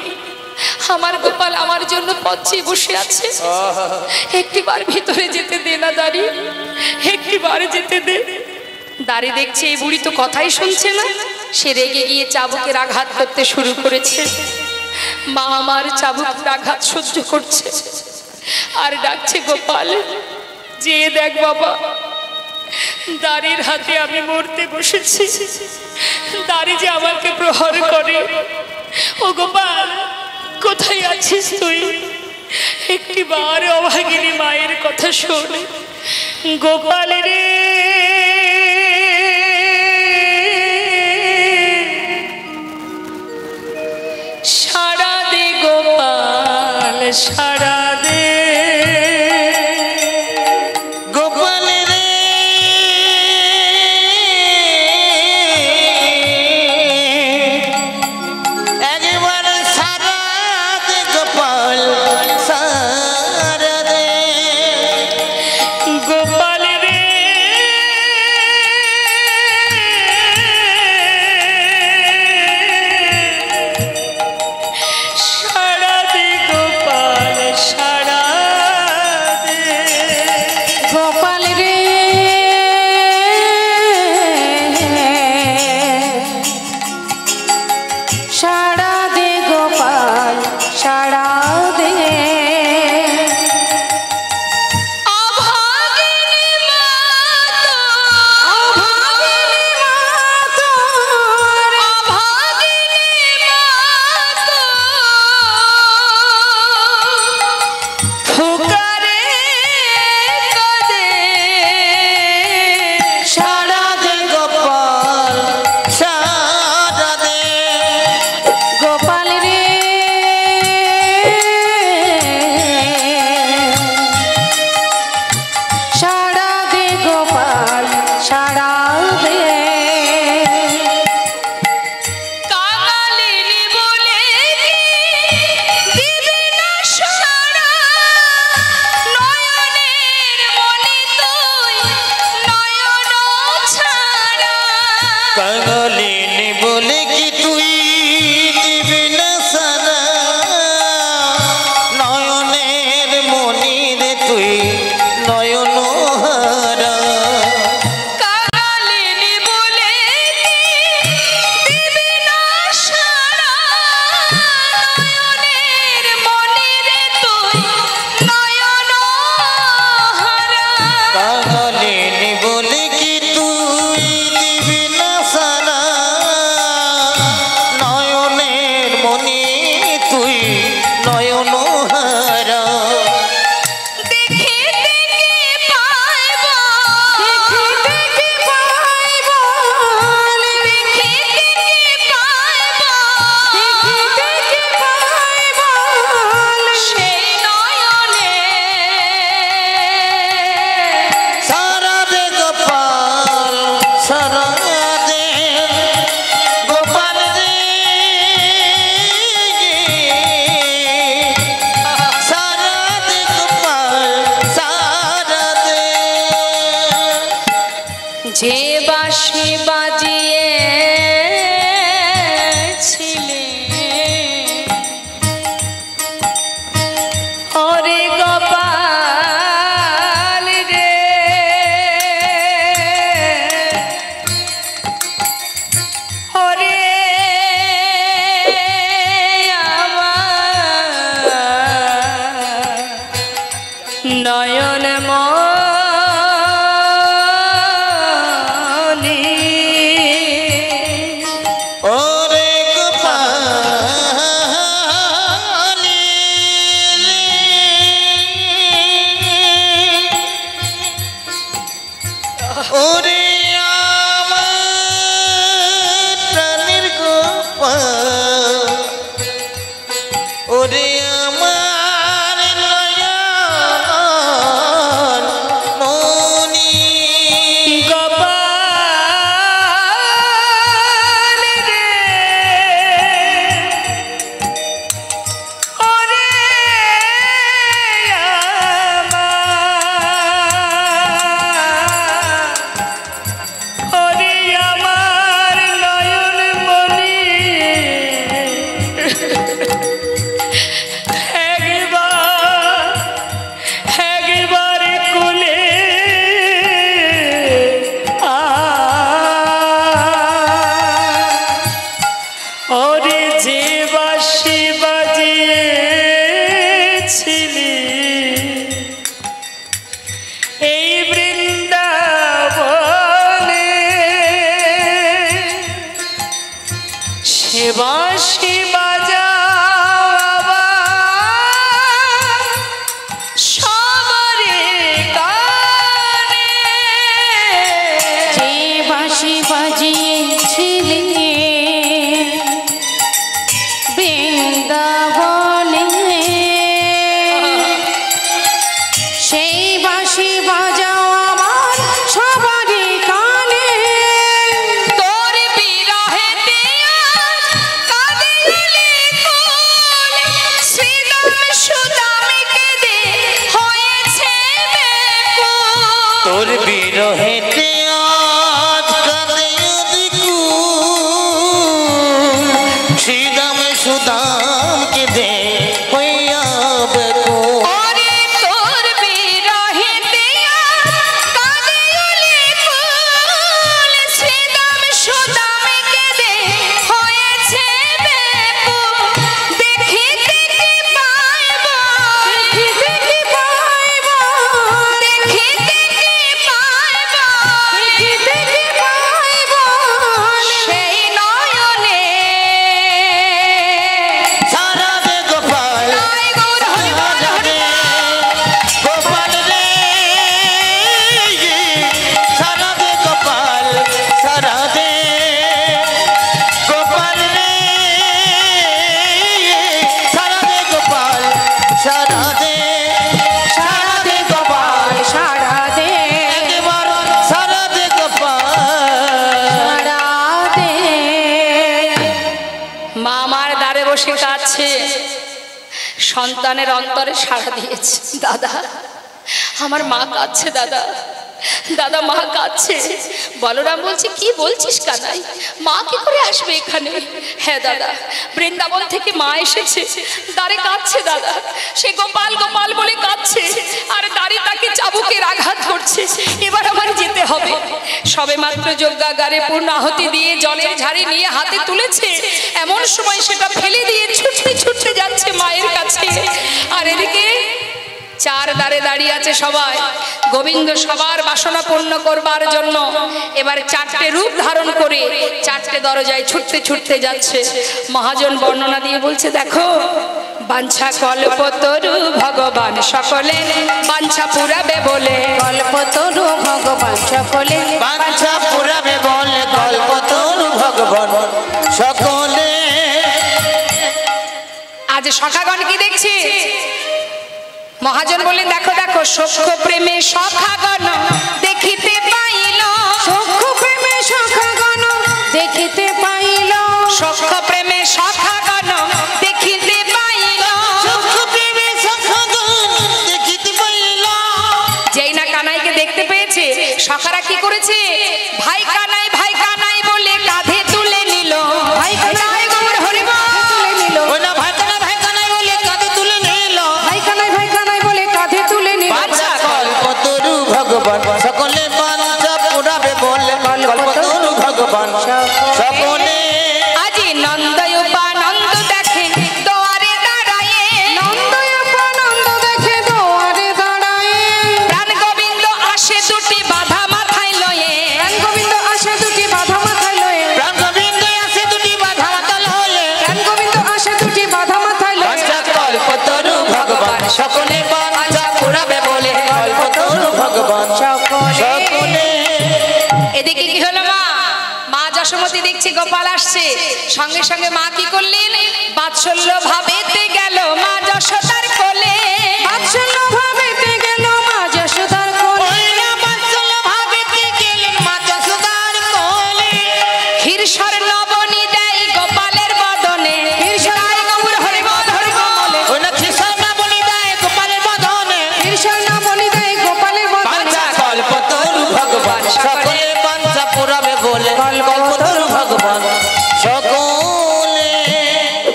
A: আমার গোপাল আমার জন্য পথে বসে আছে। একটিবার ভিতরে যেতে দে না দাঁড়ি, একটিবার যেতে দে। দাঁড়ি দেখছে এই বুড়ি তো কথাই শুনছে না। সে রেগে গিয়ে চাবুকের আঘাত করতে শুরু করেছে। মা আমার চাবুকের আঘাত সহ্য করছে আর ডাকছে গোপাল, যে দেখ বাবা দাঁড়ির হাতে আমি মরতে বসেছি, দাঁড়ি যে আমাকে প্রহার করে। ও গোপাল, কোথায় আছিস তুই? একটিবার অভাগিনী মায়ের কথা শোন। গোপাল রে, সারা দে গোপাল, সারা দে
C: গোপাল রে, একবার সারা দে গোপাল, সারা দে
A: গোপাল রে, সারা দে গোপাল, বাঁশি বাজিয়েছিলে ওরে গোপাল রে ওরে নয়ন মনি
C: ওরে গোপালি ওরে আমার প্রাণের গোপাল ওরে আমার নয়ন মনি
A: গোপাল রে ওরে আমার নয়ন মনি একবার কোলে ওরে যে বাঁশি বাজিয়েছিলি এই বৃন্দাবনে সে বাঁশি সবারে গানে
B: যে বাঁশি বাজিয়েছিলে বৃন্দাবনে সেই বাঁশি বাজাও আমার সবারই কানে।
A: তোর বিরহেতে আজ কাঁদিলে কুল, শ্রীদাম সুদাম কেঁদে হয়েছে ব্যাকুল।
C: তোর বিরহেতে আজ কাঁদে অধিকুল শ্রীদাম সুদাম কেঁদে হইয়া ব্যাকুল
A: ওরে তোর বিরহেতে আজ কাঁদিলে কুল, শ্রীদাম সুদাম কেঁদে হয়েছে ব্যাকুল। দেখিতে কি পাইব, দেখিতে কি পাইব, দেখিতে কি পাইব, দেখিতে কি পাইব সেই নয়নে
C: সারা দে গোপাল
A: তাই গৌর হরি
C: সারা দে গোপাল রে সারা দে গোপাল সারা দে গোপাল রে সারা দে গোপাল সারা দে সারা দে গোপাল
B: সারা দে
C: একবার সারা দে গোপাল
B: সারা দে।
A: মা আমার দ্বারে বসে কাছে সন্তানের অন্তরে সাড়া দিয়েছে। দাদা আমার মা কাঁদছে, দাদা দাদা মা কাঁদছে। বলরাম বলছে কি বলছিস কানাই, মা কি করে আসবে এখানে? হ্যাঁ দাদা, বৃন্দাবন থেকে মা এসেছে, দ্বারে কাঁদছে দাদা। সে গোপাল গোপাল বলে কাঁদছে আর দ্বারে তাকে চাবুকের আঘাত করছে। এবার আমার যেতে হবে। সবে মাত্র যজ্ঞাগারে পূর্ণ আহুতি দিয়ে জলের ঝাড়ি নিয়ে হাতে তুলেছে, এমন সময় সেটা ফেলে দিয়ে ছুটতে ছুটতে যাচ্ছে মায়ের কাছে। আর এদিকে চার দ্বারে দাঁড়িয়ে আছে সবাই। গোবিন্দ সবার বাসনা পূর্ণ করবার জন্য এবার চারটে রূপ ধারণ করে চারটে দরজায় ছুটতে ছুটতে যাচ্ছে। মহাজন বর্ণনা দিয়ে বলছে, দেখো বাঞ্ছা কল্পতরু ভগবান সকলে বাঞ্ছা পুরাবে বলে,
B: কল্পতরু ভগবান সকলে
C: বাঞ্ছা পুরাবে বলে কল্পতরু ভগবান সকলে।
A: আজ সখাগণ কি দেখছি? মহাজন বললেন, দেখো দেখো সখ্য প্রেমে সখাগণ দেখিতে পাইল,
B: সখ্য প্রেমে সখাগণ দেখিতে পাইল,
A: সখ্য প্রেমে সখাগণ দেখিতে পাইল।
C: সখ্য প্রেমে সখাগণ দেখিতে পাইল।
A: যেই না কানাইকে দেখতে পেয়েছে সখারা কি করেছে? ভাই কানাই বলে কাঁধে তুলে নিল।
B: ভাই কানাই গৌর হরি বল তুলে নিল।
C: ওই না ভাই কানাই বলে কাঁধে তুলে নিল।
B: ভাই কানাই বলে কাঁধে তুলে নিল।
C: বাঞ্ছা কল্পতরু ভগবান সকলে বাঞ্ছা পুরাবে বলে কল্পতরু ভগবান সকলে।
A: আজি নন্দ উপানন্দ দেখে দুয়ারে দাঁড়ায়ে,
B: নন্দ উপানন্দ দেখে দুয়ারে দাঁড়ায়ে।
A: প্রাণ গোবিন্দ আসে দুটি বাধা মাথায় লয়ে।
B: প্রাণ গোবিন্দ আসে দুটি বাধা মাথায় লয়ে।
C: প্রাণ গোবিন্দ আসে দুটি বাধা মাথায় লয়ে।
B: প্রাণ গোবিন্দ আসে দুটি বাধা মাথায় লয়ে।
C: বাঞ্ছা কল্পতরু ভগবান সকলে বাঞ্ছা পুরাবে বলে কল্পতরু ভগবান সকলে।
A: এদিকে কি হলো? মা যশোমতী দেখছি গোপাল আসছে, সঙ্গে সঙ্গে মা কি করলেন? বাৎসল্য ভাবেতে গেল মা যশোদার কোলে।
B: বাৎসল্য ভাবেতে গেল মা যশোদার কোলে।
C: ওই না বাৎসল্য ভাবেতে গেলেন মা যশোদার কোলে।
A: ক্ষীরসর নবনী দেয় গোপালের বদনে।
B: ক্ষীরসর গৌর হরি বল বলে।
C: ওই না খিসার না বলি দেয় গোপালের বদনে।
B: ক্ষীরসর বলি দেয় গোপালের বদনে।
C: বাঞ্ছা কল্পতরু ভগবান সকলে বাঞ্ছা পুরাবে বলে কল্পতরু ভগবান সকলে।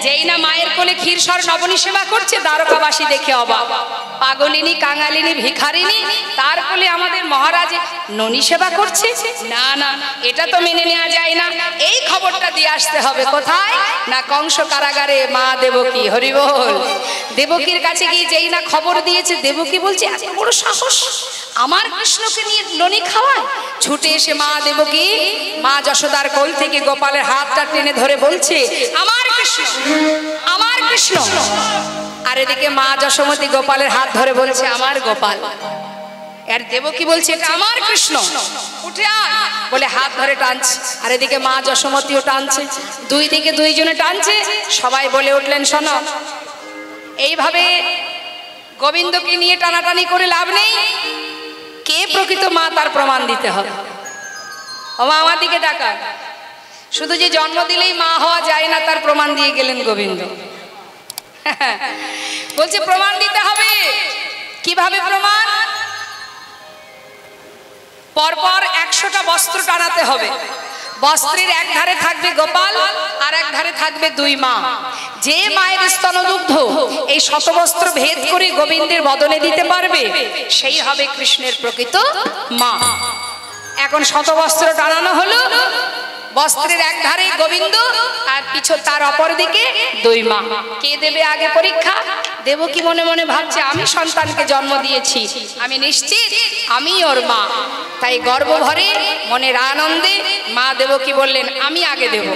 A: যেই না মায়ের কোলে ক্ষীরসর নবনী সেবা করছে, দ্বারকাবাসী দেখে অবাক। পাগলিনী, কাঙালিনী, ভিখারিনী, তার কোলে আমাদের মহারাজ ননী সেবা করছে। না না, এটা তো মেনে নেওয়া যায় না। এই খবরটা দিয়ে আসতে হবে কোথায়? না কংস কারাগারে মা দেবকী। হরি বল। দেবকীর কাছে গিয়ে যেই না খবর দিয়েছে, দেবকী বলছে এত বড় সাহস, আমার কৃষ্ণকে নিয়ে ননী খাওয়ায়। ছুটে এসে মা দেবকী মা যশোদার কোল থেকে গোপালের হাতটা টেনে ধরে বলছে আমার কৃষ্ণ, আমার কৃষ্ণ। আর এদিকে মা যশোমতী গোপালের হাত ধরে বলছে আমার গোপাল। আর দেবকী বলছে এটা আমার কৃষ্ণ, উঠে আয় বলে হাত ধরে টানছে। আর এদিকে মা যশোমতীও টানছে, দুই দিকে দুইজনে টানছে। সবাই বলে উঠলেন শোনো, এইভাবে গোবিন্দকে নিয়ে টানাটানি করে লাভ নেই। কে প্রকৃত মা তার প্রমাণ দিতে হবে। ও মা আমার দিকে ডাকা, শুধু যে জন্ম দিলেই মা হওয়া যায় না তার প্রমাণ দিয়ে গেলেন গোবিন্দ। বলছে প্রমাণ দিতে হবে। কিভাবে প্রমাণ? পরপর 100টা বস্ত্র টানাতে হবে। বস্ত্রের এক ধারে থাকবে গোপাল, আর এক ধারে থাকবে দুই মা। যে মায়ের স্তনদুগ্ধ এই শতবস্ত্র ভেদ করে গোবিন্দের বদনে দিতে পারবে, সেই হবে কৃষ্ণের প্রকৃত মা। এখন শতবস্ত্র টানানো হলো, বস্ত্রের এক ধারে গোবিন্দ আর পিছু তার অপর দিকে দুই মা। কে দেবে আগে পরীক্ষা? দেবকী মনে মনে ভাবছে আমি সন্তানকে জন্ম দিয়েছি, আমি নিশ্চিত আমি ওর মা। তাই গর্ব ভরে মনের আনন্দে মা দেবকী বললেন আমি আগে দেব,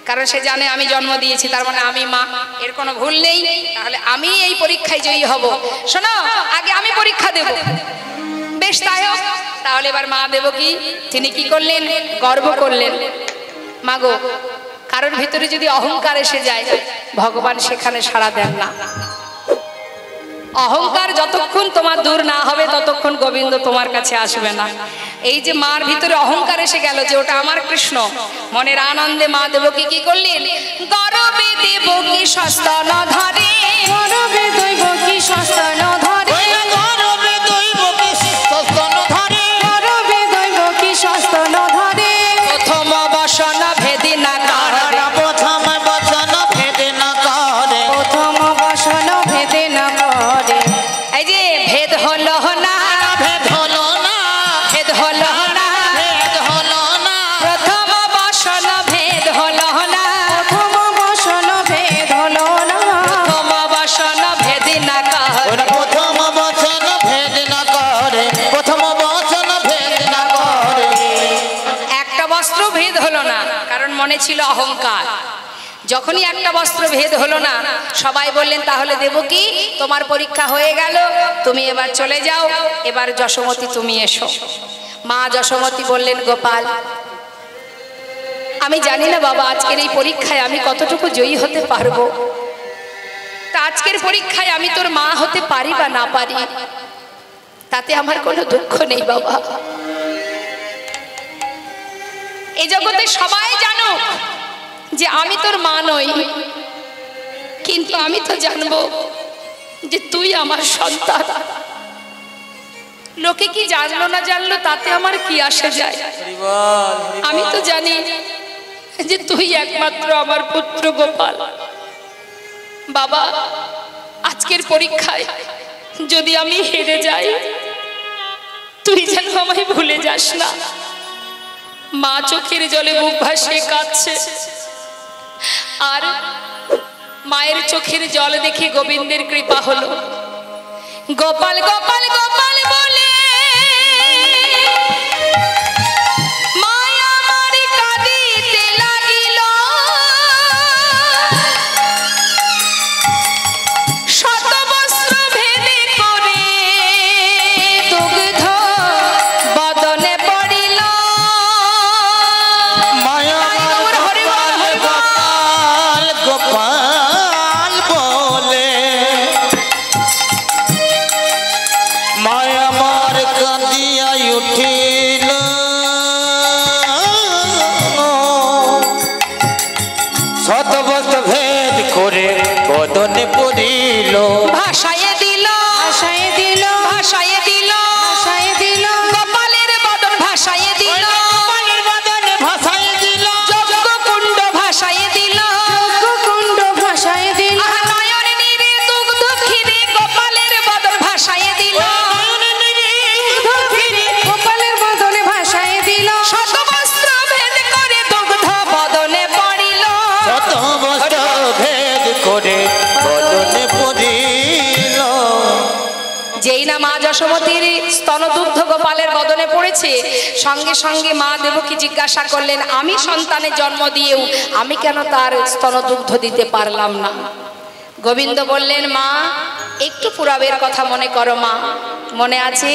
A: কারণ সে জানে আমি জন্ম দিয়েছি, তার মানে আমি মা, এর কোনো ভুল নেই। তাহলে আমি এই পরীক্ষায় জয়ী হব। শোনো, আগে আমি পরীক্ষা দেব। বেশ তাই হোক। তাহলে এবার মা দেবকী তিনি কি করলেন? গর্ব করলেন। মাগো, কারোর ভিতরে যদি অহংকার এসে যায়, ভগবান সেখানে সাড়া দেন না। অহংকার যতক্ষণ তোমার দূর না হবে ততক্ষণ গোবিন্দ তোমার কাছে আসবে না। এই যে মার ভিতরে অহংকার এসে গেল যে ওটা আমার কৃষ্ণ, মনের আনন্দে মা দেবকী কি করলেন? গর্বে দেবকী সস্তন ধরে,
B: গর্বে দেবকী সস্তন ধরে।
C: ওই না গর্বে দৈবকী সস্তন ধরে।
B: গর্বে দেবকী সস্তন ধরে।
A: প্রথম বসন ভেদি না করে,
C: প্রথম বচন ভেদে না করে।
B: প্রথম বসন ভেদে না করে।
A: এই যে ভেদ হলো না,
C: ভেদ হলো না,
A: ভেদ হলো না,
C: ভেদ হলো না।
A: প্রথম বসন ভেদ হলো না,
B: প্রথম বসন ভেদ হলো না।
A: প্রথম বসন ভেদি না করে।
C: প্রথম বচন ভেদ না করে, প্রথম বচন ভেদ না করে।
A: একটা বস্ত্র ভেদ হলো না, কারণ মনে ছিল অহংকার। যখনই একটা বস্ত্র ভেদ হলো না, সবাই বললেন তাহলে দেবকী তোমার পরীক্ষা হয়ে গেল, তুমি এবার চলে যাও, এবার যশোমতী তুমি এসো। মা যশোমতী বললেন গোপাল, আমি জানি না বাবা আজকের এই পরীক্ষায় আমি কতটুকু জয়ী হতে পারবো। তা আজকের পরীক্ষায় আমি তোর মা হতে পারি বা না পারি, তাতে আমার কোনো দুঃখ নেই বাবা। এই জগতে সবাই জানো যে আমি তোর মা নই, কিন্তু আমি তো জানবো যে তুই আমার সন্তান। লোকে কি জানলো না জানলো তাতে আমার কি আসে যায়। আমি তো জানি যে তুই একমাত্র আমার পুত্র গোপাল। বাবা, আজকের পরীক্ষায় যদি আমি হেরে যাই, তুই যেন আমায় ভুলে যাস না। মা চোখের জলে বুক ভাসিয়ে কাঁদছে, আর মায়ের চোখের জল দেখে গোবিন্দের কৃপা হলো। গোপাল গোপাল গোপাল বলে মায়া মারি কাঁদিতে লাগিল, শত বস্ত্র ভেদে করে দুগ্ধ বদনে পড়িল।
C: মায়া গোপাল গোপাল গোপাল বলে মায়া মার কাঁদিয়া উঠিল, শতবস্ত্র ভেদ করে বদনে পড়িল।
A: ভাষায় দিল,
B: ভাষায় দিল,
A: ভাষায় দিল,
B: ভাষায় দিল,
A: গোপালের বদন ভাষায় দিল,
C: গোপালের বদনে ভাষায় দিল,
A: যজ্ঞকুণ্ড ভাষায় দিল,
B: কুণ্ড ভাষায় দিল,
A: আহা নয়ন নীরে দুগ্ধ ক্ষীরে গোপালের বদন ভাষায় দিল,
B: গোপালের বদনে ভাষায় দিল,
A: শত বস্ত্র ভেদ করে দুগ্ধ বদনে পড়িল।
C: শতবস্ত্র ভেদ করে বদনে পড়িল।
A: যেই না মা যশোমতীর স্তনদুগ্ধ গোপালের বদনে পড়েছে, সঙ্গে সঙ্গে মা দেবকী জিজ্ঞাসা করলেন, আমি সন্তানের জন্ম দিয়েও আমি কেন তার স্তনদুগ্ধ দিতে পারলাম না? গোবিন্দ বললেন, মা একটু পুরাবের কথা মনে করো মা। মনে আছে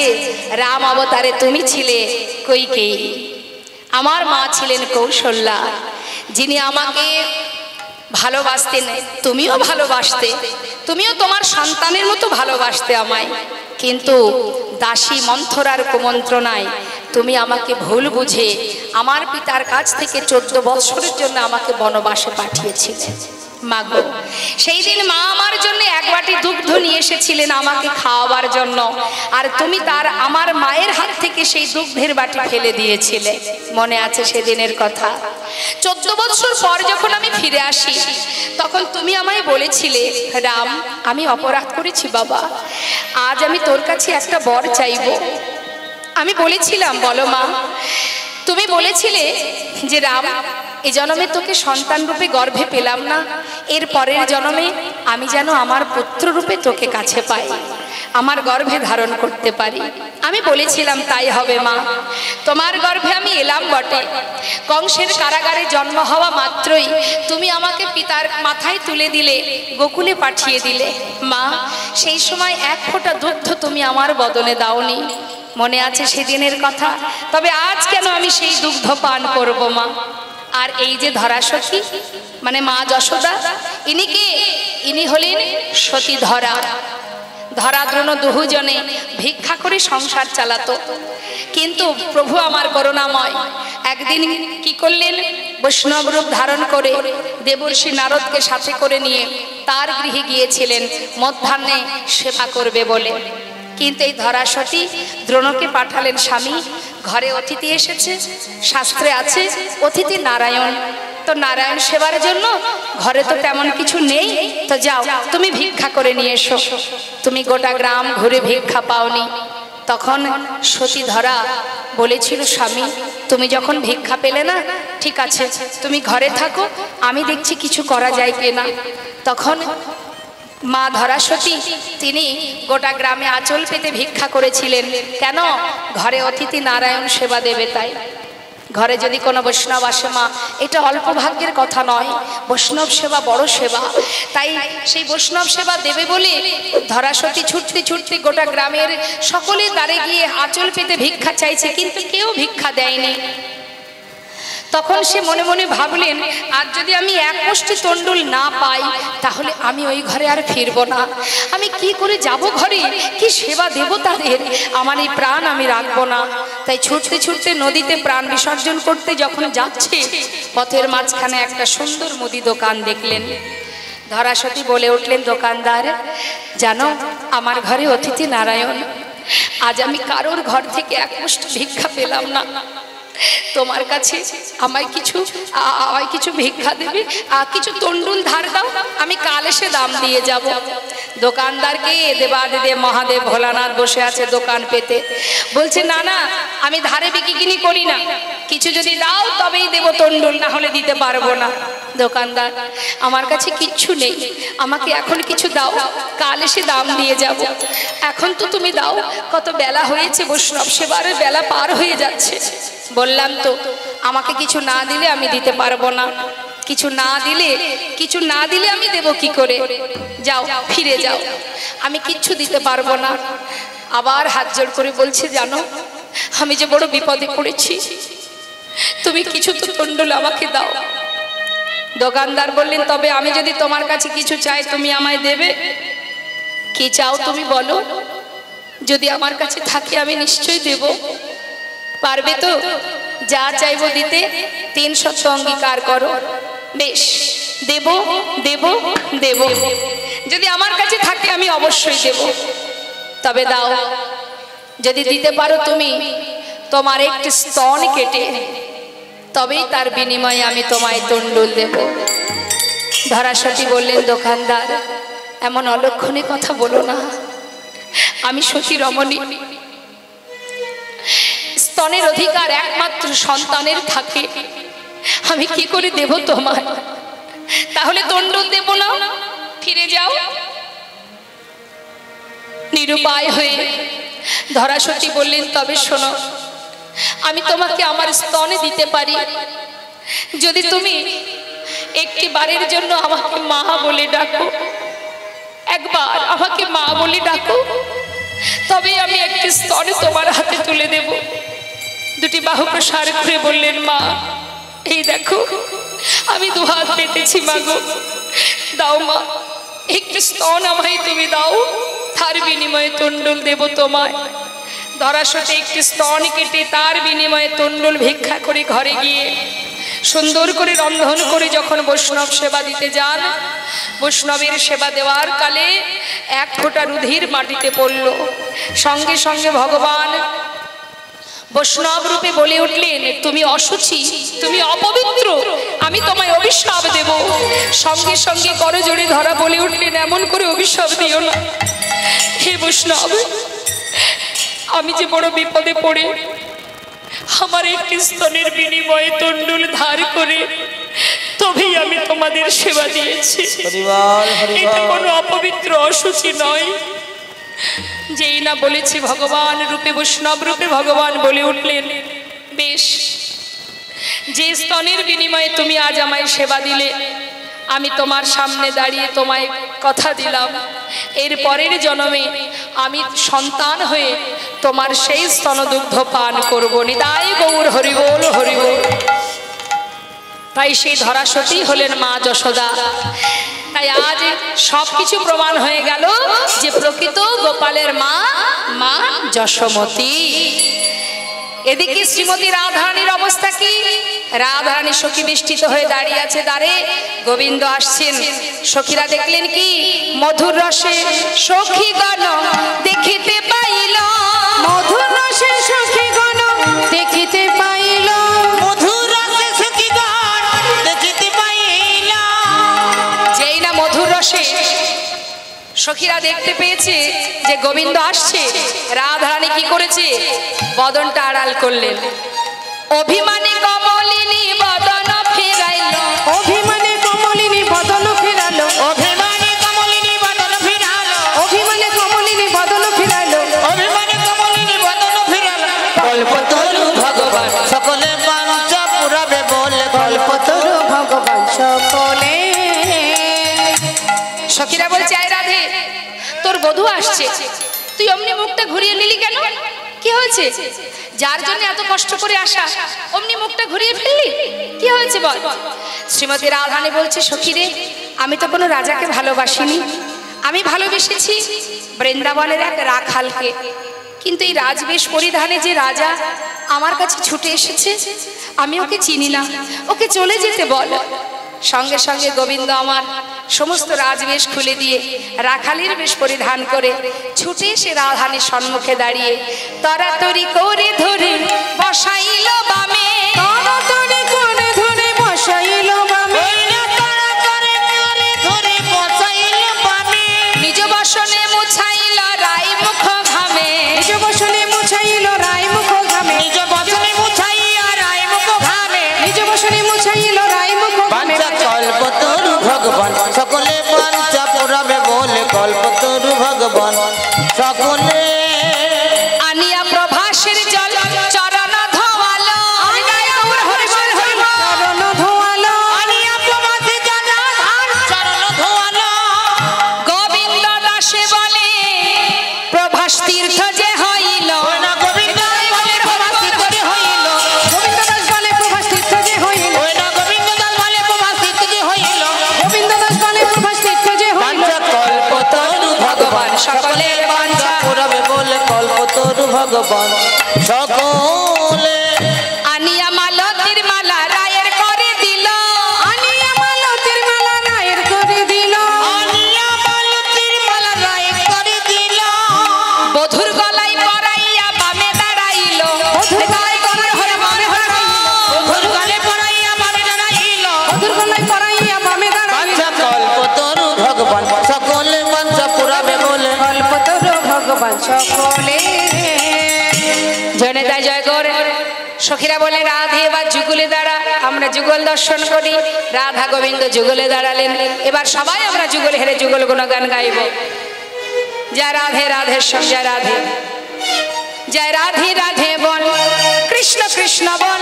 A: রাম অবতারে তুমি ছিলে কৈকেয়ী, আমার মা ছিলেন কৌশল্যা, যিনি আমাকে ভালোবাসতেন, তুমিও ভালোবাসতে, তুমিও তোমার সন্তানের মতো ভালোবাসতে আমায়। কিন্তু দাসী মন্থরার কুমন্ত্রণায় তুমি আমাকে ভুল বুঝে আমার পিতার কাছ থেকে 14 বছরের জন্য আমাকে বনবাসে পাঠিয়েছিলে। মাগো, সেই দিন মা আমার জন্য এক বাটি দুগ্ধ নিয়ে এসেছিলেন আমাকে খাওয়াবার জন্য, আর তুমি তার আমার মায়ের হাত থেকে সেই দুগ্ধের বাটি ফেলে দিয়েছিলে। মনে আছে সেদিনের কথা? 14 বছর পর যখন আমি ফিরে আসি, তখন তুমি আমায় বলেছিলে, রাম আমি অপরাধ করেছি বাবা, আজ আমি তোর কাছে একটা বর চাইব। আমি বলেছিলাম, বলো মা। তুমি বলেছিলে যে রাম, এই জন্মে তোকে সন্তান রূপে গর্ভে পেলাম না, এর পরের জন্মে আমি যেন আমার পুত্র রূপে তোকে কাছে পাই, আমার গর্ভে ধারণ করতে পারি। আমি বলেছিলাম তাই হবে মা। তোমার গর্ভে আমি এলাম বটে, কংসের কারাগারে জন্ম হওয়া মাত্রই তুমি আমাকে পিতার মাথায় তুলে দিলে, গোকুলে পাঠিয়ে দিলে। মা, সেই সময় এক ফোঁটা দুগ্ধ তুমি আমার বদনে দাওনি। মনে আছে সেদিনের কথা? তবে আজ কেন আমি সেই দুগ্ধ পান করব মা? আর এই যে ধরাসখী মানে মা যশোদা, ইনি কে? ইনি হলেন সতী ধরা। ধরাদ্রোণ দুজনে ভিক্ষা করে সংসার চালাতো। কিন্তু প্রভু আমার করুণাময় একদিন কি করলেন? বৈষ্ণব রূপ ধারণ করে দেবর্ষি নারদকে সাথে করে নিয়ে তার গৃহে গিয়েছিলেন মধ্যাহ্নে সেবা করবে বলে। কিন্তু এই ধরাসতী দ্রোণকে পাঠালেন, স্বামী ঘরে অতিথি এসেছে, শাস্ত্রে আছে অতিথি নারায়ণ, তো নারায়ণ সেবার জন্য ঘরে তো তেমন কিছু নেই, তো যাও তুমি ভিক্ষা করে নিয়ে এসো। তুমি গোটা গ্রাম ঘুরে ভিক্ষা পাওনি। তখন সতী ধরা বলেছিল, স্বামী তুমি যখন ভিক্ষা পেলে না, ঠিক আছে তুমি ঘরে থাকো, আমি দেখছি কিছু করা যায় কিনা। তখন মা ধরাসতী তিনি গোটা গ্রামে আঁচল পেতে ভিক্ষা করেছিলেন। কেন? ঘরে অতিথি নারায়ণ সেবা দেবে তাই। ঘরে যদি কোনো বৈষ্ণব আসে মা, এটা অল্প ভাগ্যের কথা নয়, বৈষ্ণব সেবা বড় সেবা। তাই সেই বৈষ্ণব সেবা দেবে বলে ধরাসতী ছুটতে ছুটতে গোটা গ্রামের সকলের দ্বারে গিয়ে আঁচল পেতে ভিক্ষা চাইছে, কিন্তু কেউ ভিক্ষা দেয়নি। তখন সে মনে মনে ভাবলেন, আর যদি আমি এক মুষ্টি তণ্ডুল না পাই, তাহলে আমি ওই ঘরে আর ফিরব না। আমি কি করে যাব ঘরে, কি সেবা দেব তাদের? আমার এই প্রাণ আমি রাখবো না। তাই ছুটতে ছুটতে নদীতে প্রাণ বিসর্জন করতে যখন যাচ্ছে, পথের মাঝখানে একটা সুন্দর মুদি দোকান দেখলেন। ধরাসতী বলে উঠলেন, দোকানদার জানো আমার ঘরে অতিথি নারায়ণ, আজ আমি কারোর ঘর থেকে এক মুষ্টি ভিক্ষা পেলাম না, তোমার কাছে আমায় কিছু ভিক্ষা দেবে, কিছু তন্ডুল ধার দাও, আমি কাল এসে দাম দিয়ে যাব। দোকানদারকে দেবাদিদে মহাদেব ভোলানাথ বসে আছে দোকান পেতে, বলছে না না আমি ধারে বিক্রি করি না, কিছু যদি দাও তবেই দেব তন্ডুল, না হলে দিতে পারবো না। দোকানদার আমার কাছে কিচ্ছু নেই, আমাকে এখন কিছু দাও, কাল এসে দাম দিয়ে যাব। এখন তো তুমি দাও, কত বেলা হয়েছে, বৈষ্ণব সেবার বেলা পার হয়ে যাচ্ছে। বললাম তো আমাকে কিছু না দিলে আমি দিতে পারবো না, কিছু না দিলে আমি দেব কি করে? যাও ফিরে যাও, আমি কিচ্ছু দিতে পারবো না। আবার হাত জোড় করে বলছে জানো আমি যে বড় বিপদে পড়েছি, তুমি কিছু তো তন্ডুল আমাকে দাও। দোকানদার বললেন তবে আমি যদি তোমার কাছে কিছু চাই তুমি আমায় দেবে? কি চাও তুমি বলো, যদি আমার কাছে থাকে আমি নিশ্চয়ই দেব। পারবে তো? যা চাইবো দিতে 300 অঙ্গীকার করো। বেশ, দেব দেব দেব, যদি আমার কাছে থাকে আমি অবশ্যই দেব। তবে দাও, যদি দিতে পারো তুমি তোমার একটি স্তন কেটে, তবেই তার বিনিময়ে আমি তোমায় তন্ডুল দেব। ধরাসতী বললেন দোকানদার এমন অলক্ষণে কথা বলো না, আমি সতী রমণী, স্তনের অধিকার একমাত্র সন্তানের থাকে, আমি কি করে দেব তোমায়? তাহলে তন্ডুল দেব না, ফিরে যাও। নিরুপায় হয়ে ধরাসতী বললেন তবে শোনো, আমি তোমাকে আমার স্তনে দিতে পারি, যদি তুমি একটি বারের জন্য আমাকে মা বলে ডাকো, একবার আমাকে মা বলে ডাকো, তবে আমি একটি স্তনে তোমার হাতে তুলে দেব। দুটি বাহু প্রসার করে বললেন মা এই দেখো আমি দুহাত পেতেছি, মা গো দাও মা, একটি স্তন আমায় তুমি দাও, তার বিনিময়ে তন্ডুল দেব তোমায়। ধরাসতী একটি স্তন কেটে তার বিনিময়ে তন্ডুল ভিক্ষা করে ঘরে গিয়ে সুন্দর করে রন্ধন করে যখন বৈষ্ণব সেবা দিতে যান, বৈষ্ণবের সেবা দেওয়ার কালে এক ফোঁটা রুধির মাটিতে পড়ল। সঙ্গে সঙ্গে ভগবান বৈষ্ণব রূপে বলে উঠলেন তুমি অশুচি, তুমি অপবিত্র, আমি তোমায় অভিশাপ দেব। সঙ্গে সঙ্গে করজোড়ে ধরা বলে উঠলেন এমন করে অভিশাপ দিও না হে বৈষ্ণব, আমি যে বড় বিপদে পড়ে আমার একটি স্তনের বিনিময়ে তন্ডুল ধার করে তবেই আমি তোমাদের সেবা দিয়েছি, এটা কোনো অপবিত্র অশুচি নয়। যেই না বলেছি ভগবান রূপে বৈষ্ণব রূপে ভগবান বলে উঠলেন বেশ, যে স্তনের বিনিময়ে তুমি আজ আমায় সেবা দিলে, আমি তোমার সামনে দাঁড়িয়ে তোমায় কথা দিলাম এর পরের জন্মে আমি সন্তান হয়ে তোমার সেই স্তনদুগ্ধ পান করব। নিতাই গৌর হরিবোল হরিবোল। তাই সেই ধরাসতী হলেন মা যশোদা। তাই আজ সবকিছু প্রমাণ হয়ে গেল যে প্রকৃত গোপালের মা মা যশোমতী। এদিকে শ্রীমতী রাধারানীর অবস্থা কি? রাধারানী সখী বেষ্টিত হয়ে দাঁড়িয়ে আছে দ্বারে, গোবিন্দ আসছেন। সখীরা দেখলেন কি মধুর রসে সখীগণ দেখিতে পাইল,
B: মধুর রসে সখীগণ দেখিতে পাইল,
C: মধুর রসে সখীগণ দেখিতে পাইল।
A: যেই না মধুর রসে সখীরা দেখতে পেয়েছে যে গোবিন্দ আসছে, রাধারানী কি করেছে? বদনটা আড়াল করলেন। অভিমানী কমলিনী বদন ফেরাইল,
B: অভিমানে কমলিনী বদন ফেরালো,
C: অভিমানী কমলিনী বদন ফিরালো,
B: অভিমানে কমলিনী বদন ফেরালো,
C: অভিমানী কমলিনী বদন ফিরালো।
A: কল্পতরু ভগবান
C: সকলে বাঞ্ছা পুরাবে বলে
B: কল্পতরু ভগবান সকলে।
A: সখীরা বলছে আয় রাধে তোর বধূ আসছে, তুই অমনি মুখটা ঘুরিয়ে নিলি কেন? কি হয়েছে? যার জন্য এত কষ্ট করে আসা অমনি মুখটা ঘুরিয়ে ফেললি, কি হয়েছে বল? শ্রীমতী রাধারানী বলছে সখীরে আমি তো কোনো রাজাকে ভালোবাসিনি, আমি ভালোবেসেছি বৃন্দাবনের এক রাখালকে, কিন্তু এই রাজবেশ পরিধানে যে রাজা আমার কাছে ছুটে এসেছে আমি ওকে চিনি না, ওকে চলে যেতে বল। সঙ্গে সঙ্গে গোবিন্দ আমার সমস্ত রাজবেশ খুলে দিয়ে রাখালির বেশ পরিধান করে ছুটে এসে রাধারানীর সম্মুখে দাঁড়িয়ে তরাতরি করে ধরে বসাইল বামে,
B: তরাতরি করে ধরে বসাইল বামে,
A: নিজ বসনে মুছাইল রাই মুখ ঘামে,
B: নিজ বসনে মুছাইল রায় মুখ ঘামে,
C: নিজ বচনে মুছাইয়া রায় মুখ ঘামে।
B: নিজ বসনে মুছাইল রায় মুখ ঘামে।
C: বাঞ্ছা কল্পতরু ভগবান সকলে বাঞ্ছা পুরাবে বলে কল্পতরু ভগবান সকলে
A: আনিয়া প্রভাসের জল চরণ ধোয়ালো,
B: চরণ ধোয়ালো,
C: আনিয়া প্রভাসে জনাধার চরণ ধোয়ালো।
A: গোবিন্দ দাসে বলে প্রভাস তীর্থ যে হইল,
C: ওই না গোবিন্দ বলে প্রভাস তীর্থ যে হইল,
B: গোবিন্দ দাস বলে প্রভাস তীর্থ যে হইল,
C: ওই না গোবিন্দ দাস বলে প্রভাস তীর্থ যে হইল।
B: গোবিন্দ দাস বলে প্রভাস তীর্থ যে হইল।
C: বাঞ্ছা কল্পতরু ভগবান সকলের বাঞ্ছা পুরাবে বলে কল্পতরু ভগবান সকলে
A: আনিয়া মালতীর মালা রায়ের করে দিল,
B: আনিয়া মালতীর মালা রায়ের করে দিল,
C: আনিয়া মালতীর মালা রায় করে দিল।
A: বধুর গলায় পরাইয়া বামে দাঁড়াইল,
B: বধুর গলায় পরাইয়া বামে দাঁড়াইল,
C: বধুর গলে পড়াইয়া বামে দাঁড়াইল।
B: বধুর গলায় পরাইয়া বামে দাঁড়াইল।
C: বাঞ্ছা কল্পতরু ভগবান সকলে বাঞ্ছা পুরাবে বলে
B: কল্পতরু ভগবান সকলে।
A: জনে তাই জয় গৌর। সখীরা বলে রাধে এবার যুগলে দাঁড়া, আমরা যুগল দর্শন করি। রাধা গোবিন্দ যুগলে দাঁড়ালেন, এবার সবাই আমরা যুগল হেরে যুগল গুণগান গাইব। জয় রাধে রাধে সব জয় রাধে, জয় রাধে রাধে বল কৃষ্ণ কৃষ্ণ বল,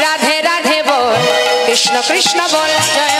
A: রাধে রাধে বল কৃষ্ণ কৃষ্ণ বল,
B: জয়